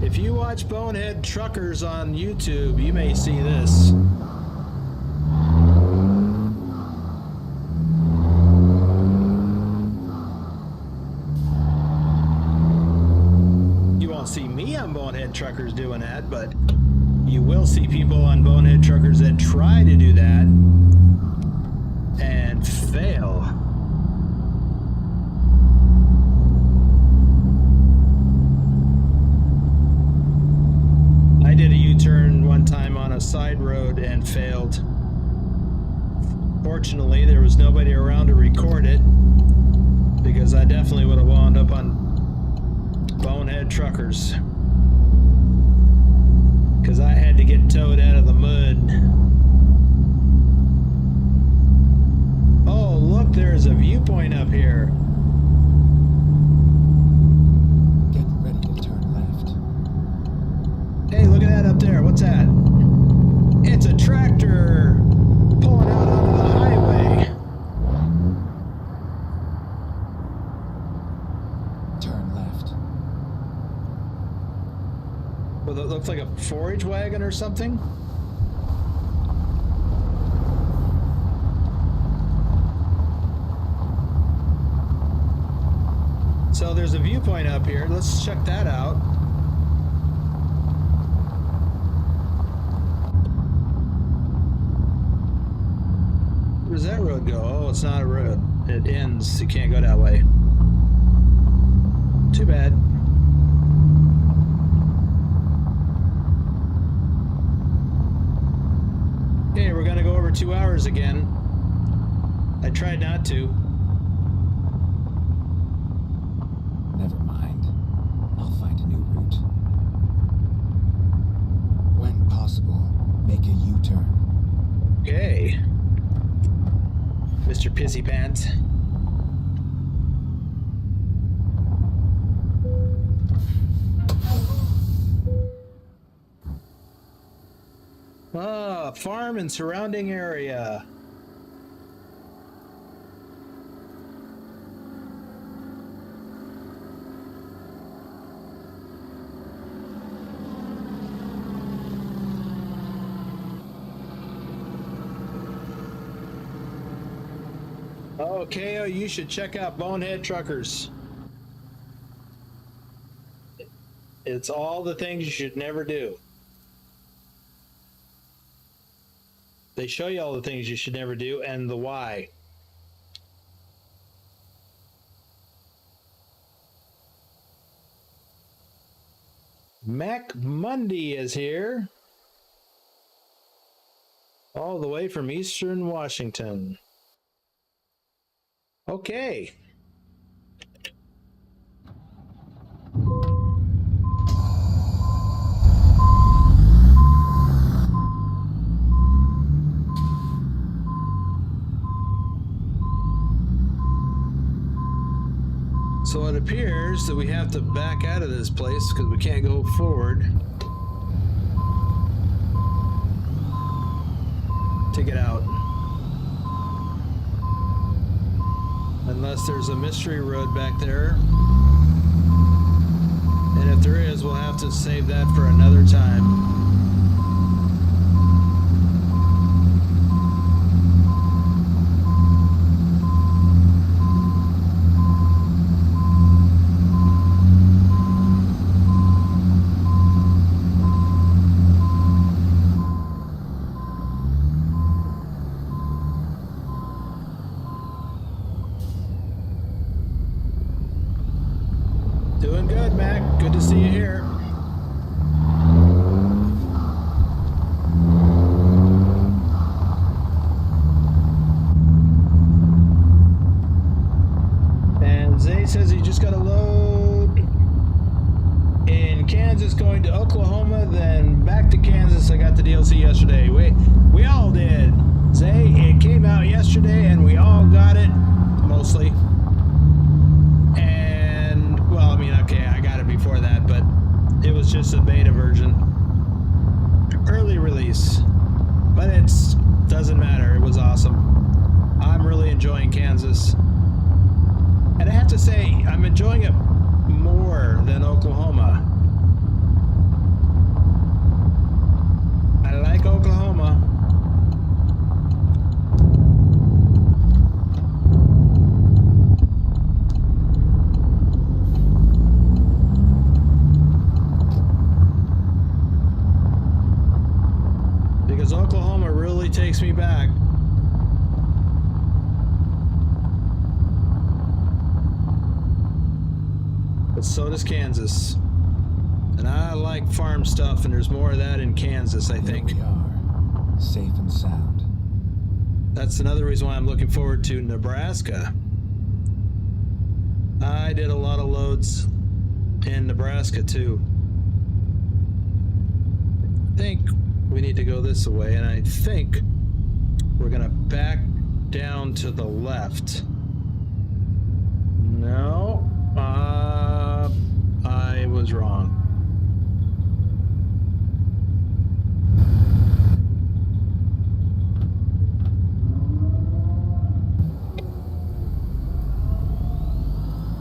Speaker 2: If you watch Bonehead Truckers on YouTube, you may see this. You won't see me on Bonehead Truckers doing that, but you will see people on Bonehead Truckers that try to do that and fail. I did a U-turn one time on a side road and failed. Fortunately, there was nobody around to record it, because I definitely would have wound up on Bonehead Truckers. Because I had to get towed out of the mud. Oh, look, there's a viewpoint up here.
Speaker 3: Get ready to turn left.
Speaker 2: Hey, look at that up there. What's that? It's a tractor pulling out onto the highway.
Speaker 3: Turn left.
Speaker 2: Well, that looks like a forage wagon or something. So there's a viewpoint up here. Let's check that out. Where does that road go? Oh, it's not a road. It ends. You can't go that way. Too bad. Okay, we're gonna go over 2 hours again. I tried not to.
Speaker 3: Never mind. I'll find a new route. When possible, make a U-turn.
Speaker 2: Okay. Mr. Pissy Pants. Ah, farm and surrounding area. Okay, oh, you should check out Bonehead Truckers. It's all the things you should never do. They show you all the things you should never do and the why. Mac Mundy is here. All the way from Eastern Washington. Okay. So it appears that we have to back out of this place because we can't go forward to get out. Unless there's a mystery road back there. And if there is, we'll have to save that for another time. Doing good, Mac. Good to see you here. And Zay says he just got a load in Kansas going to Oklahoma, then back to Kansas. I got the DLC yesterday. We all did. Zay, it came out yesterday and we all got it, mostly. And, well, I mean, okay, I got it before that, but it was just a beta version. Early release. But it doesn't matter. It was awesome. I'm really enjoying Kansas. And I have to say, I'm enjoying it more than Oklahoma. I like Oklahoma. Because Oklahoma really takes me back. But so does Kansas. And I like farm stuff, and there's more of that in Kansas, I think.
Speaker 3: Here we are, safe and sound.
Speaker 2: That's another reason why I'm looking forward to Nebraska. I did a lot of loads in Nebraska, too. I think we need to go this way, and I think we're going to back down to the left. No, I was wrong.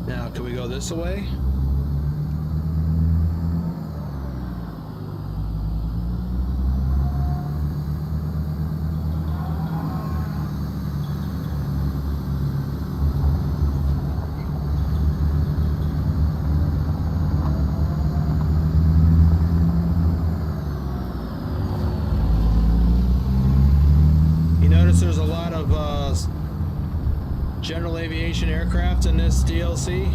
Speaker 2: Now, can we go this way? You notice there's a lot of general aviation aircraft in this DLC.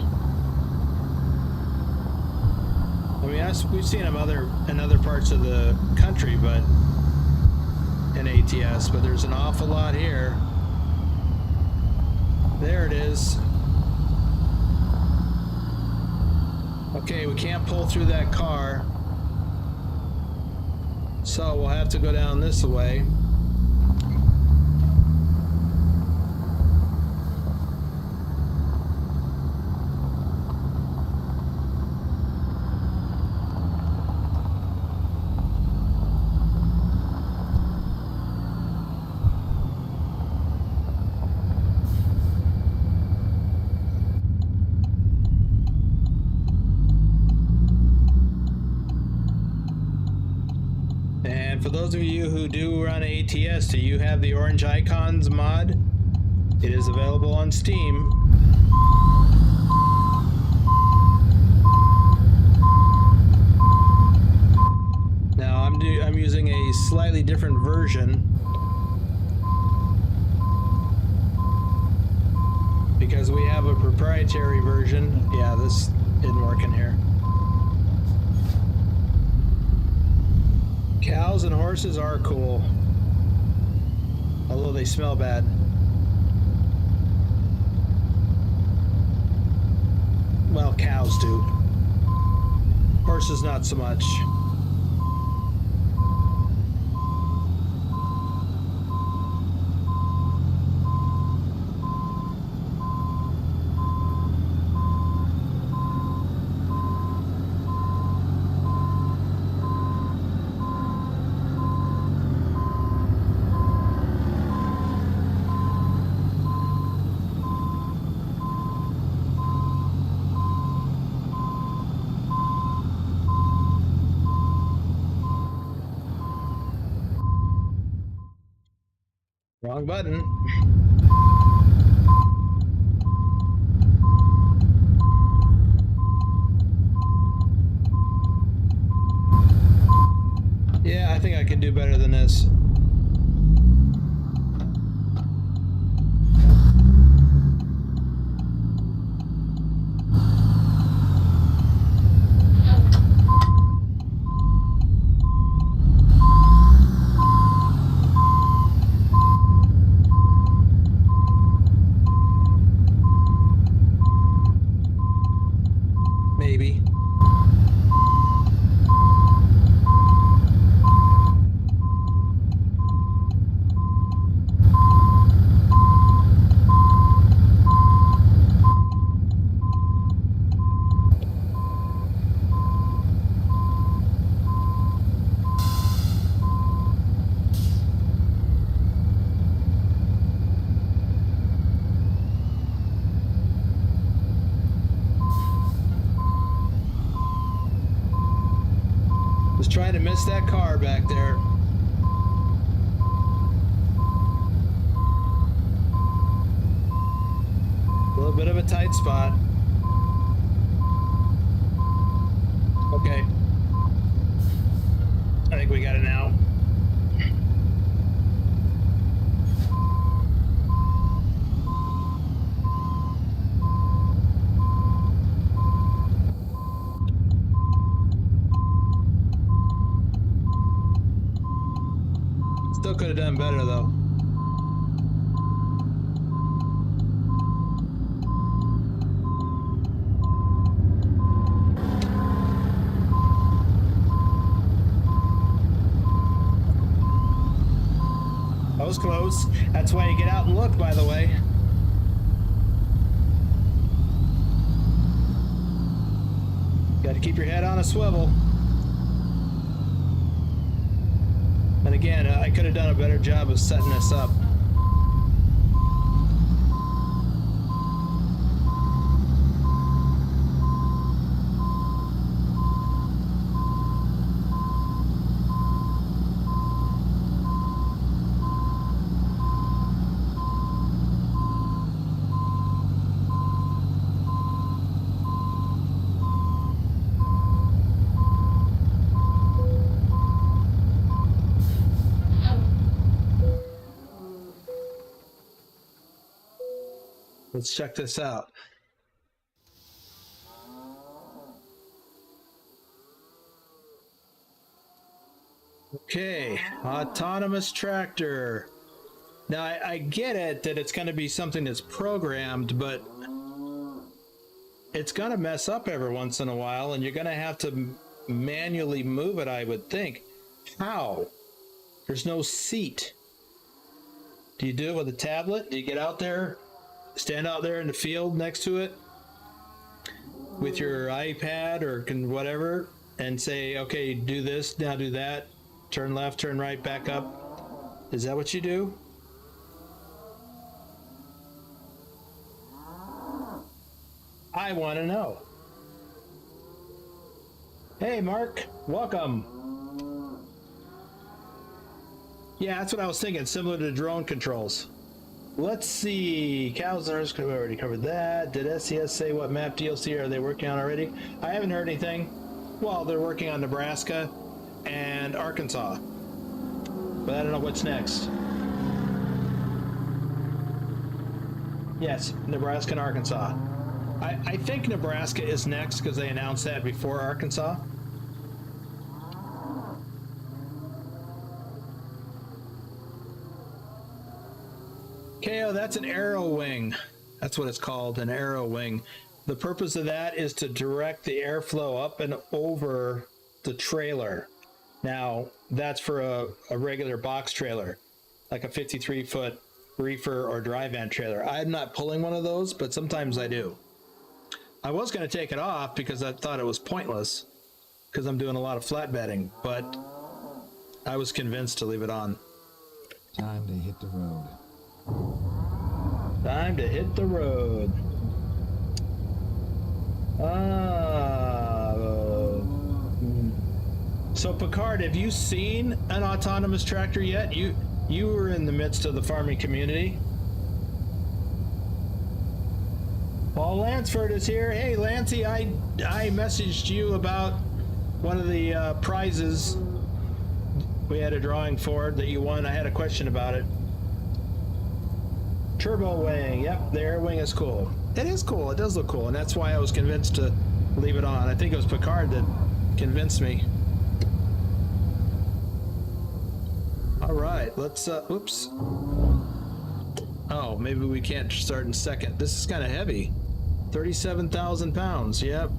Speaker 2: I mean, we've seen them in other parts of the country, but in ATS, but there's an awful lot here. There it is. Okay, we can't pull through that car, so we'll have to go down this way. For those of you who do run ATS, do you have the Orange Icons mod? It is available on Steam. Now I'm using a slightly different version because we have a proprietary version. Yeah, this isn't working here. Cows and horses are cool, although they smell bad. Well, cows do. Horses not so much. Wrong button. Yeah, I think I can do better than this. might have missed that car back there. A little bit of a tight spot. Okay. I think we got it now. Still could have done better though. That was close. That's why you get out and look, by the way. Got to keep your head on a swivel. And again, I could have done a better job of setting this up. Let's check this out. Okay, autonomous tractor. Now I get it that it's going to be something that's programmed, but it's going to mess up every once in a while, and you're going to have to manually move it, I would think. How? There's no seat. Do you do it with a tablet? Do you get out there? Stand out there in the field next to it with your iPad or whatever and say, okay, do this, now do that, turn left, turn right, back up. Is that what you do? I want to know. Hey, Mark, welcome. Yeah, that's what I was thinking, similar to drone controls. Let's see, Cows, we already covered that. Did SCS say what map DLC are they working on already? I haven't heard anything. Well, they're working on Nebraska and Arkansas, but I don't know what's next. Yes, Nebraska and Arkansas. I think Nebraska is next because they announced that before Arkansas. KO, that's an arrow wing. That's what it's called, an arrow wing. The purpose of that is to direct the airflow up and over the trailer. Now, that's for a regular box trailer, like a 53-foot reefer or dry van trailer. I'm not pulling one of those, but sometimes I do. I was going to take it off because I thought it was pointless because I'm doing a lot of flatbedding, but I was convinced to leave it on.
Speaker 3: Time to hit the road.
Speaker 2: Time to hit the road. So Picard, have you seen an autonomous tractor yet? You were in the midst of the farming community. Paul Lansford is here. Hey Lancey, I messaged you about one of the prizes we had a drawing for that you won. I had a question about it. Turbo wing, yep, the air wing is cool. It is cool, it does look cool, and that's why I was convinced to leave it on. I think it was Picard that convinced me. All right, let's, oops. Oh, maybe we can't start in second. This is kind of heavy. 37,000 pounds, yep.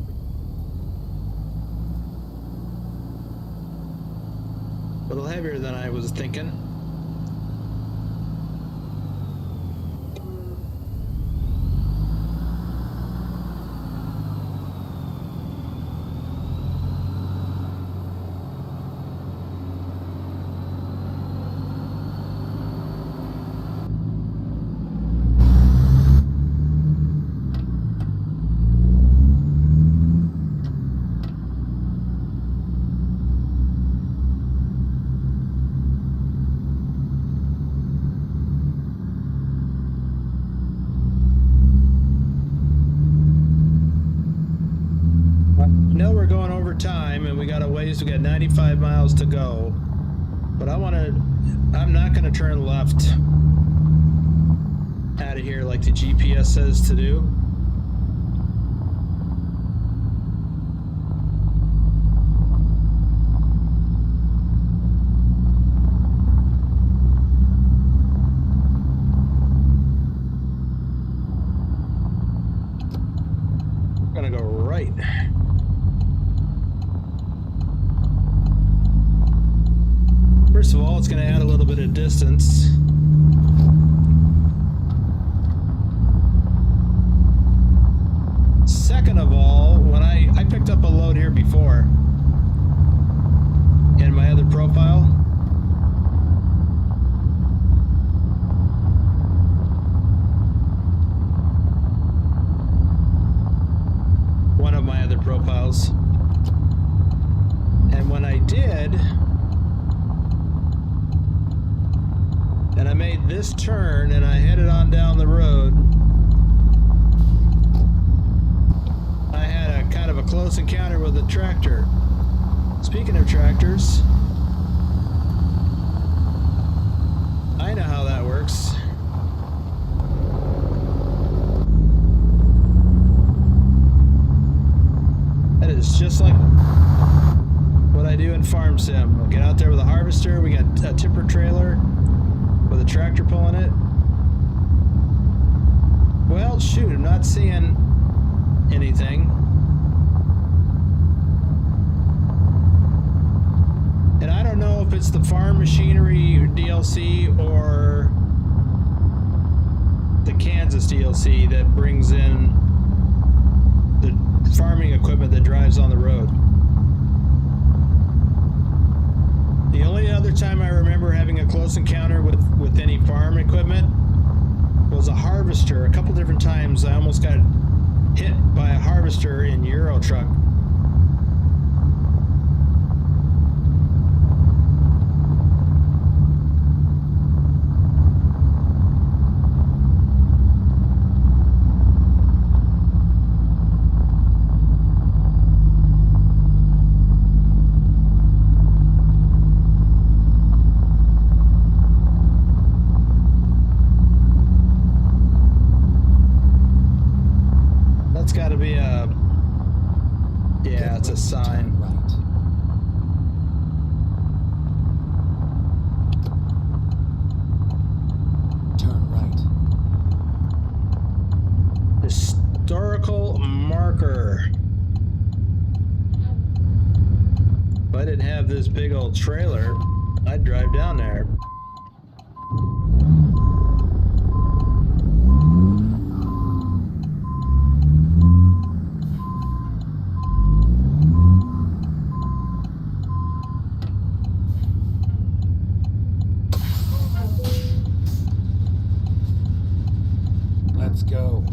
Speaker 2: A little heavier than I was thinking. We got 95 miles to go. But I'm not going to turn left out of here like the GPS says to do. I'm going to go right. First of all, it's going to add a little bit of distance. Second of all, when I picked up a load here before in my other profile. One of my other profiles. And when I did, and I made this turn and I headed on down the road, I had a kind of a close encounter with a tractor. Speaking of tractors, I know how that works. That is just like what I do in Farm Sim. We'll get out there with a harvester, we got a tipper trailer with a tractor pulling it. Well, shoot, I'm not seeing anything. And I don't know if it's the farm machinery DLC or the Kansas DLC that brings in the farming equipment that drives on the road. The only other time I remember having a close encounter with any farm equipment was a harvester. A couple different times I almost got hit by a harvester in Euro Truck. Got to be a, yeah, it's a sign.
Speaker 3: Turn right. Turn right.
Speaker 2: Historical marker. If I didn't have this big old trailer, I'd drive down there.
Speaker 3: Let's go.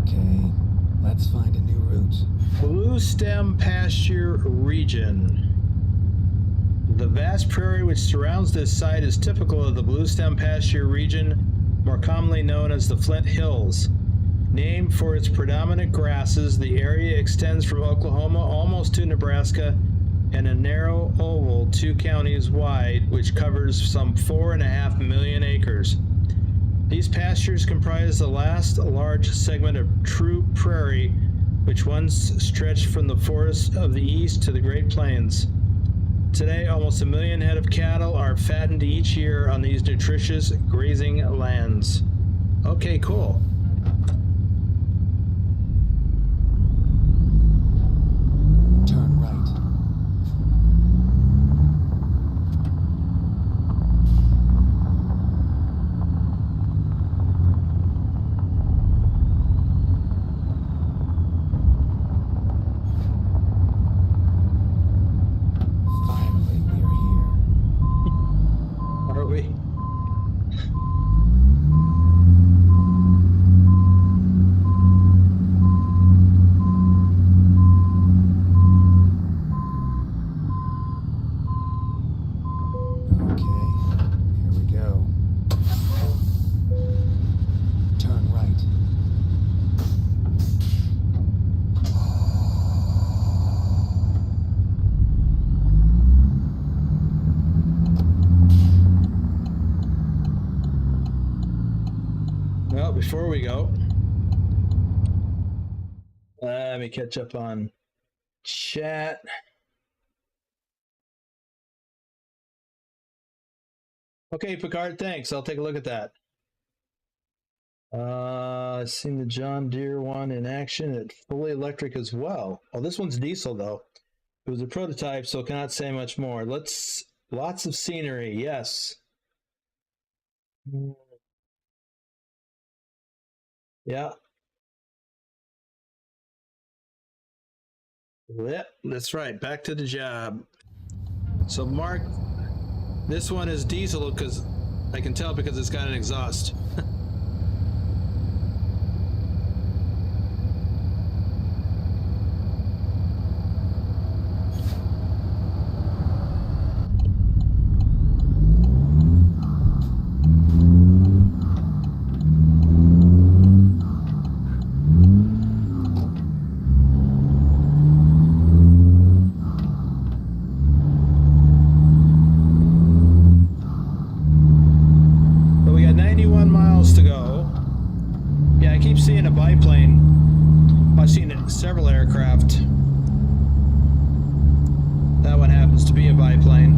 Speaker 3: Okay, let's find a new route.
Speaker 2: Blue Stem Pasture Region. The vast prairie which surrounds this site is typical of the Blue Stem Pasture region, more commonly known as the Flint Hills. Named for its predominant grasses, the area extends from Oklahoma almost to Nebraska and a narrow oval 2 counties wide which covers some 4.5 million acres. These pastures comprise the last large segment of true prairie which once stretched from the forests of the east to the Great Plains. Today, almost 1 million head of cattle are fattened each year on these nutritious grazing lands. Okay, cool.
Speaker 3: Turn right. Finally, we are here.
Speaker 2: Are we? before we go, let me catch up on chat. Okay, Picard, thanks. I'll take a look at that. I've seen the John Deere one in action. It's fully electric as well. Oh, this one's diesel though. It was a prototype, so cannot say much more. Lots of scenery, yes. Yeah. Yep, that's right. Back to the job. So, Mark, this one is diesel because I can tell because it's got an exhaust. Several aircraft. That one happens to be a biplane.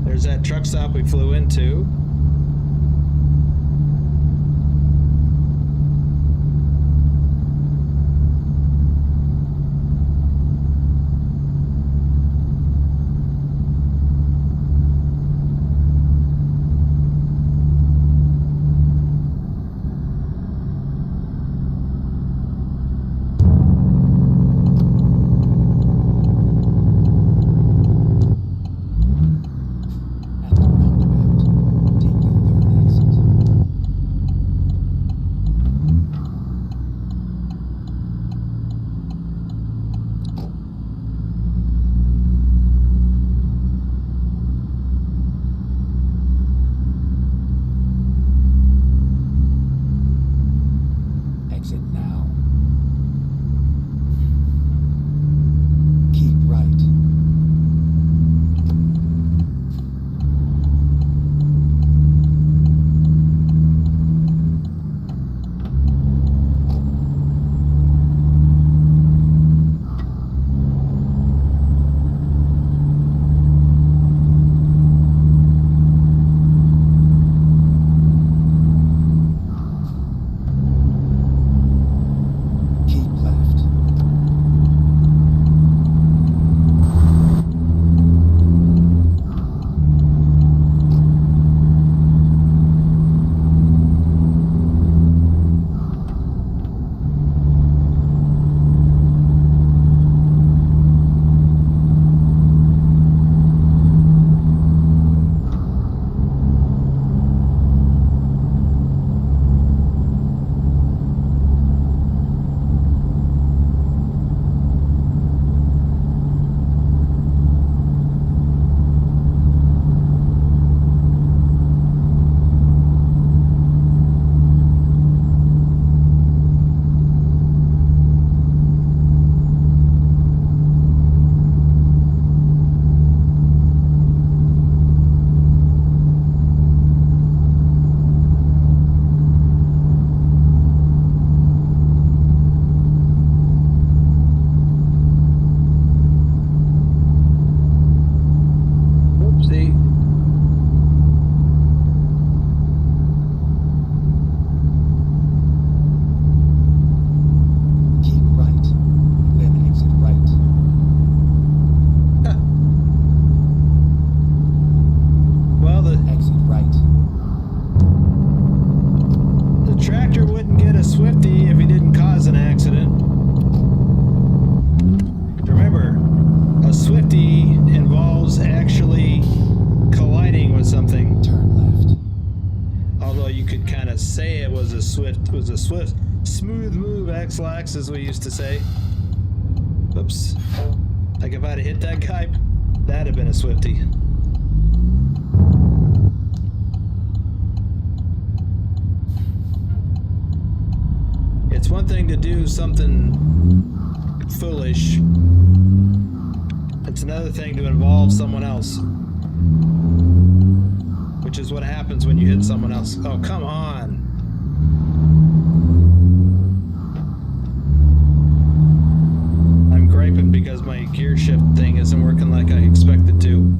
Speaker 2: There's that truck stop we flew into. a swift, smooth move, X-Lax, as we used to say. Oops. Like if I'd have hit that guy, that'd have been a Swifty. It's one thing to do something foolish. It's another thing to involve someone else. Which is what happens when you hit someone else. Oh, come on. I'm griping because my gear shift thing isn't working like I expected to.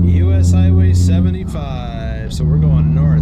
Speaker 2: US Highway 75, so we're going north.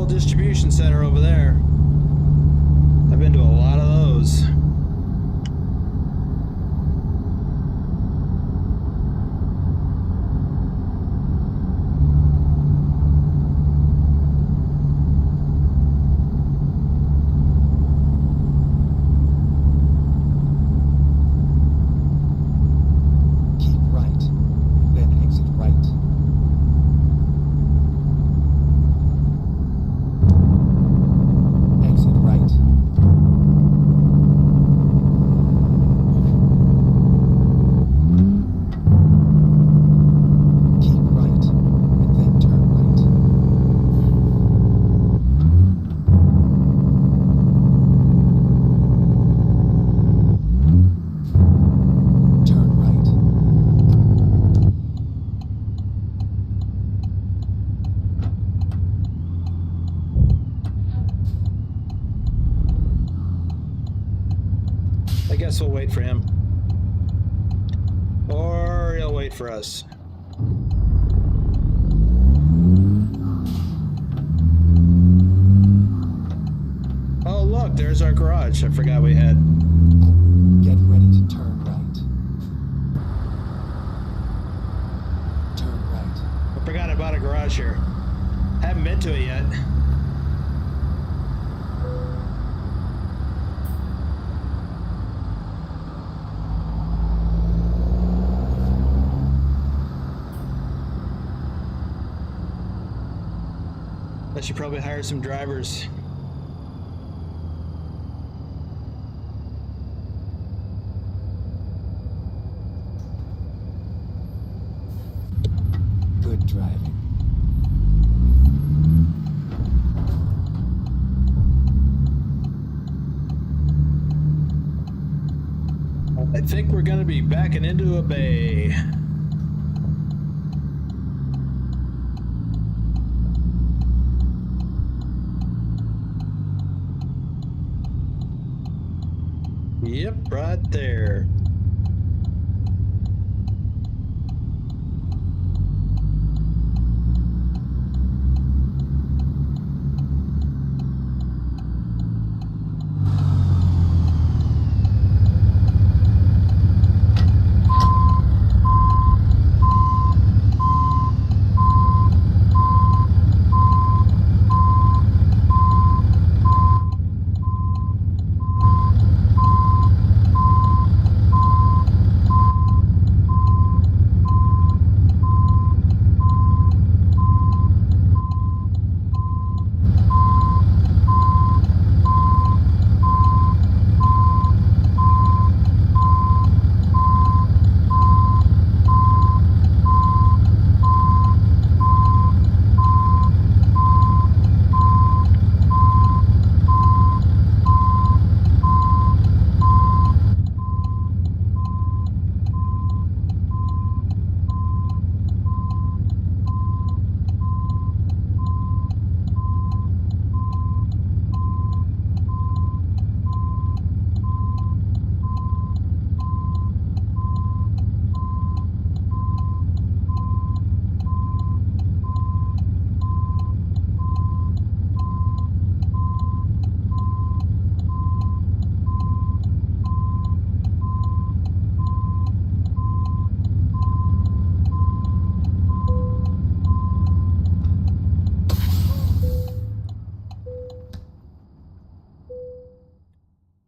Speaker 2: Distribution center over there. I've been to a lot of those.
Speaker 3: Keep right, and then exit right. Exit right. Keep right, and then turn right. Turn right.
Speaker 2: I guess we'll wait for him. Or he'll wait for us. Oh, look, there's our garage. I forgot we had.
Speaker 3: Get ready to turn right. Turn right.
Speaker 2: I forgot about a garage here. Haven't been to it yet. I should probably hire some drivers.
Speaker 3: Good driving.
Speaker 2: I think we're gonna be backing into a bay. Yep, right there.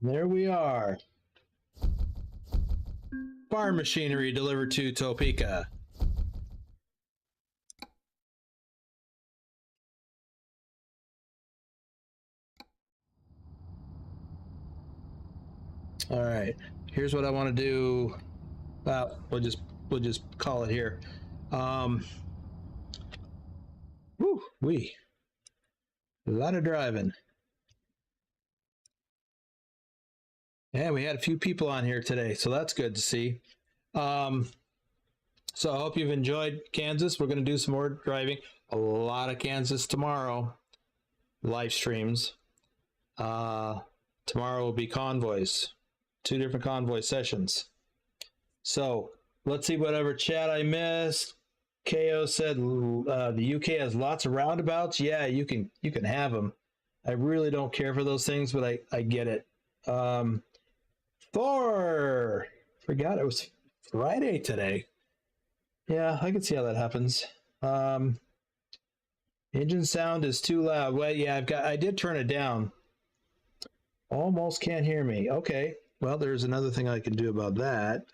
Speaker 2: There we are. Farm machinery delivered to Topeka. All right. Here's what I want to do. Well, we'll just call it here. A lot of driving. Yeah, we had a few people on here today, so that's good to see. So I hope you've enjoyed Kansas. We're going to do some more driving. A lot of Kansas tomorrow. Live streams. Tomorrow will be convoys. 2 different convoy sessions. So let's see whatever chat I missed. KO said the UK has lots of roundabouts. Yeah, you can have them. I really don't care for those things, but I get it. Thor! Forgot it was Friday today. Yeah, I can see how that happens. Engine sound is too loud. Well, yeah, I did turn it down. Almost can't hear me. Okay. Well, there's another thing I can do about that.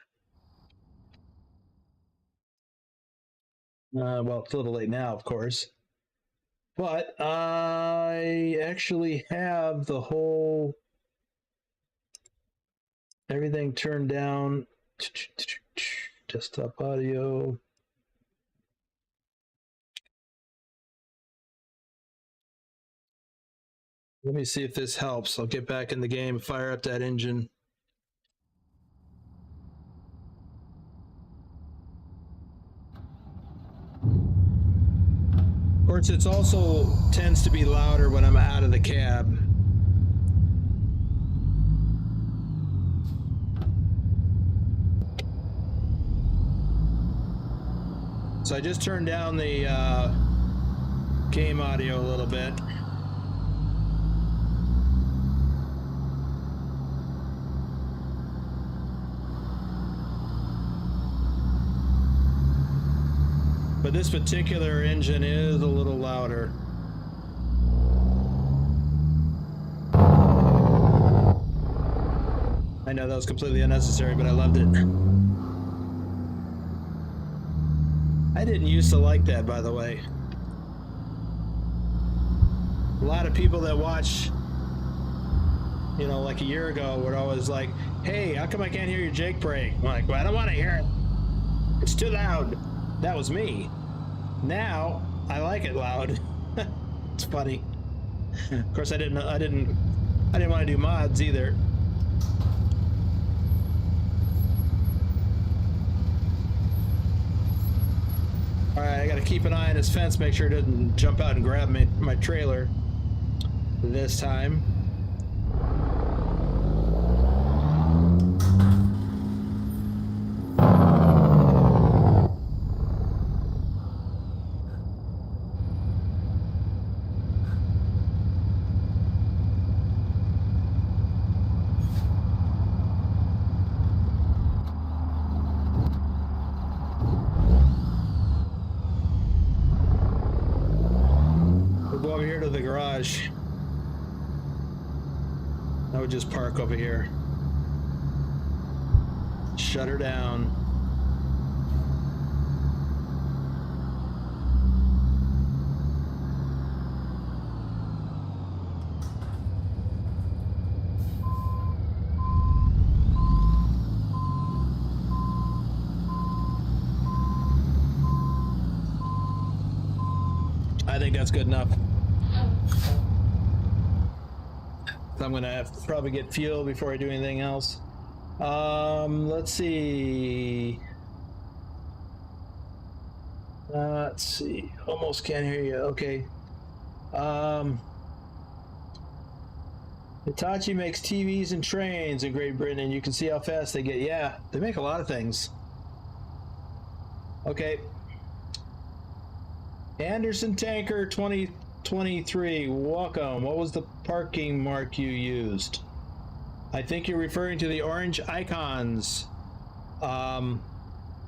Speaker 2: Well, it's a little late now, of course. But I actually have the whole everything turned down. Desktop audio. Let me see if this helps. I'll get back in the game, fire up that engine. Of course, it's also tends to be louder when I'm out of the cab. So I just turned down the game audio a little bit. But this particular engine is a little louder. I know that was completely unnecessary, but I loved it. I didn't used to like that, by the way. A lot of people that watch, you know, like a year ago were always like, hey, how come I can't hear your Jake brake? I'm like, well, I don't want to hear it. It's too loud. That was me. Now I like it loud. It's funny. Of course, I didn't want to do mods either. All right, I got to keep an eye on his fence, make sure it doesn't jump out and grab my trailer this time. I would just park over here. Shut her down. I think that's good enough. I'm gonna have to probably get fuel before I do anything else. Let's see. Almost can't hear you. Okay. Hitachi makes TVs and trains in Great Britain, and you can see how fast they get. Yeah, they make a lot of things. Okay. Anderson Tanker 2023, welcome. What was the parking mark you used? I think you're referring to the orange icons. All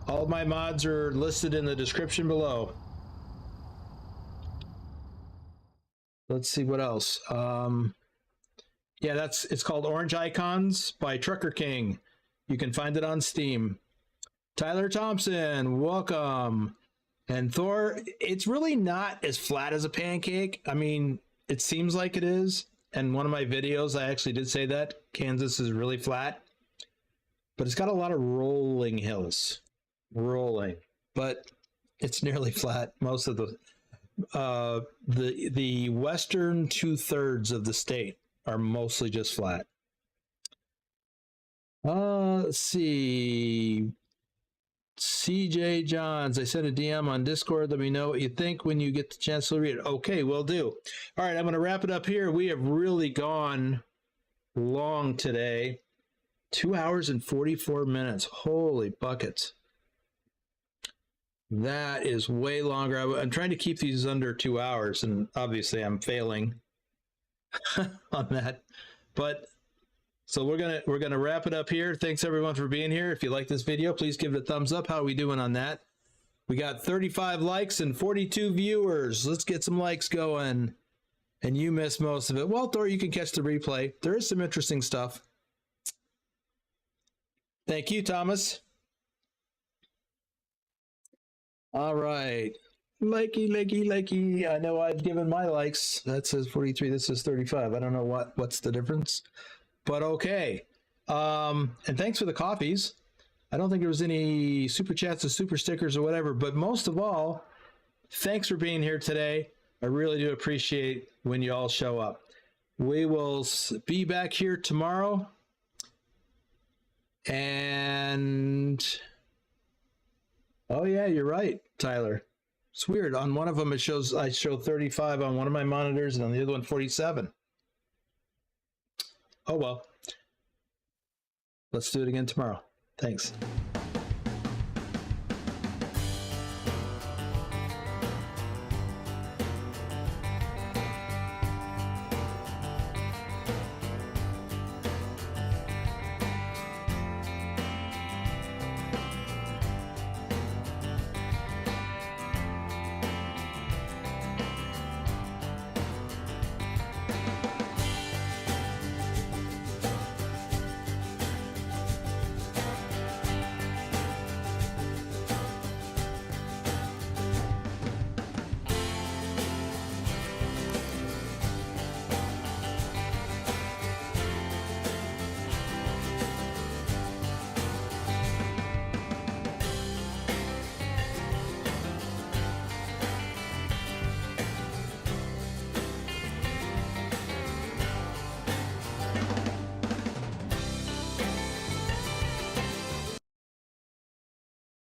Speaker 2: of my mods are listed in the description below. Let's see what else. Yeah, it's called Orange Icons by Trucker King. You can find it on Steam. Tyler Thompson, welcome. And Thor, it's really not as flat as a pancake. I mean, it seems like it is. And one of my videos, I actually did say that Kansas is really flat, but it's got a lot of rolling hills, but it's nearly flat. Most of the western 2/3 of the state are mostly just flat. Let's see. CJ Johns, I sent a DM on Discord. Let me know what you think when you get the chance to read it. Okay, will do. All right, I'm going to wrap it up here. We have really gone long today. 2 hours and 44 minutes. Holy buckets. That is way longer. I'm trying to keep these under 2 hours, and obviously I'm failing on that. But so we're gonna wrap it up here. Thanks everyone for being here. If you like this video, please give it a thumbs up. How are we doing on that? We got 35 likes and 42 viewers. Let's get some likes going. And you missed most of it. Well, Thor, you can catch the replay. There is some interesting stuff. Thank you, Thomas. All right. Likey. I know I've given my likes. That says 43. This is 35. I don't know what's the difference. But okay. And thanks for the coffees. I don't think there was any super chats or super stickers or whatever, but most of all, thanks for being here today. I really do appreciate when you all show up. We will be back here tomorrow. And oh yeah, you're right, Tyler. It's weird. On one of them, I show 35 on one of my monitors, and on the other one, 47. Oh well. Let's do it again tomorrow. Thanks.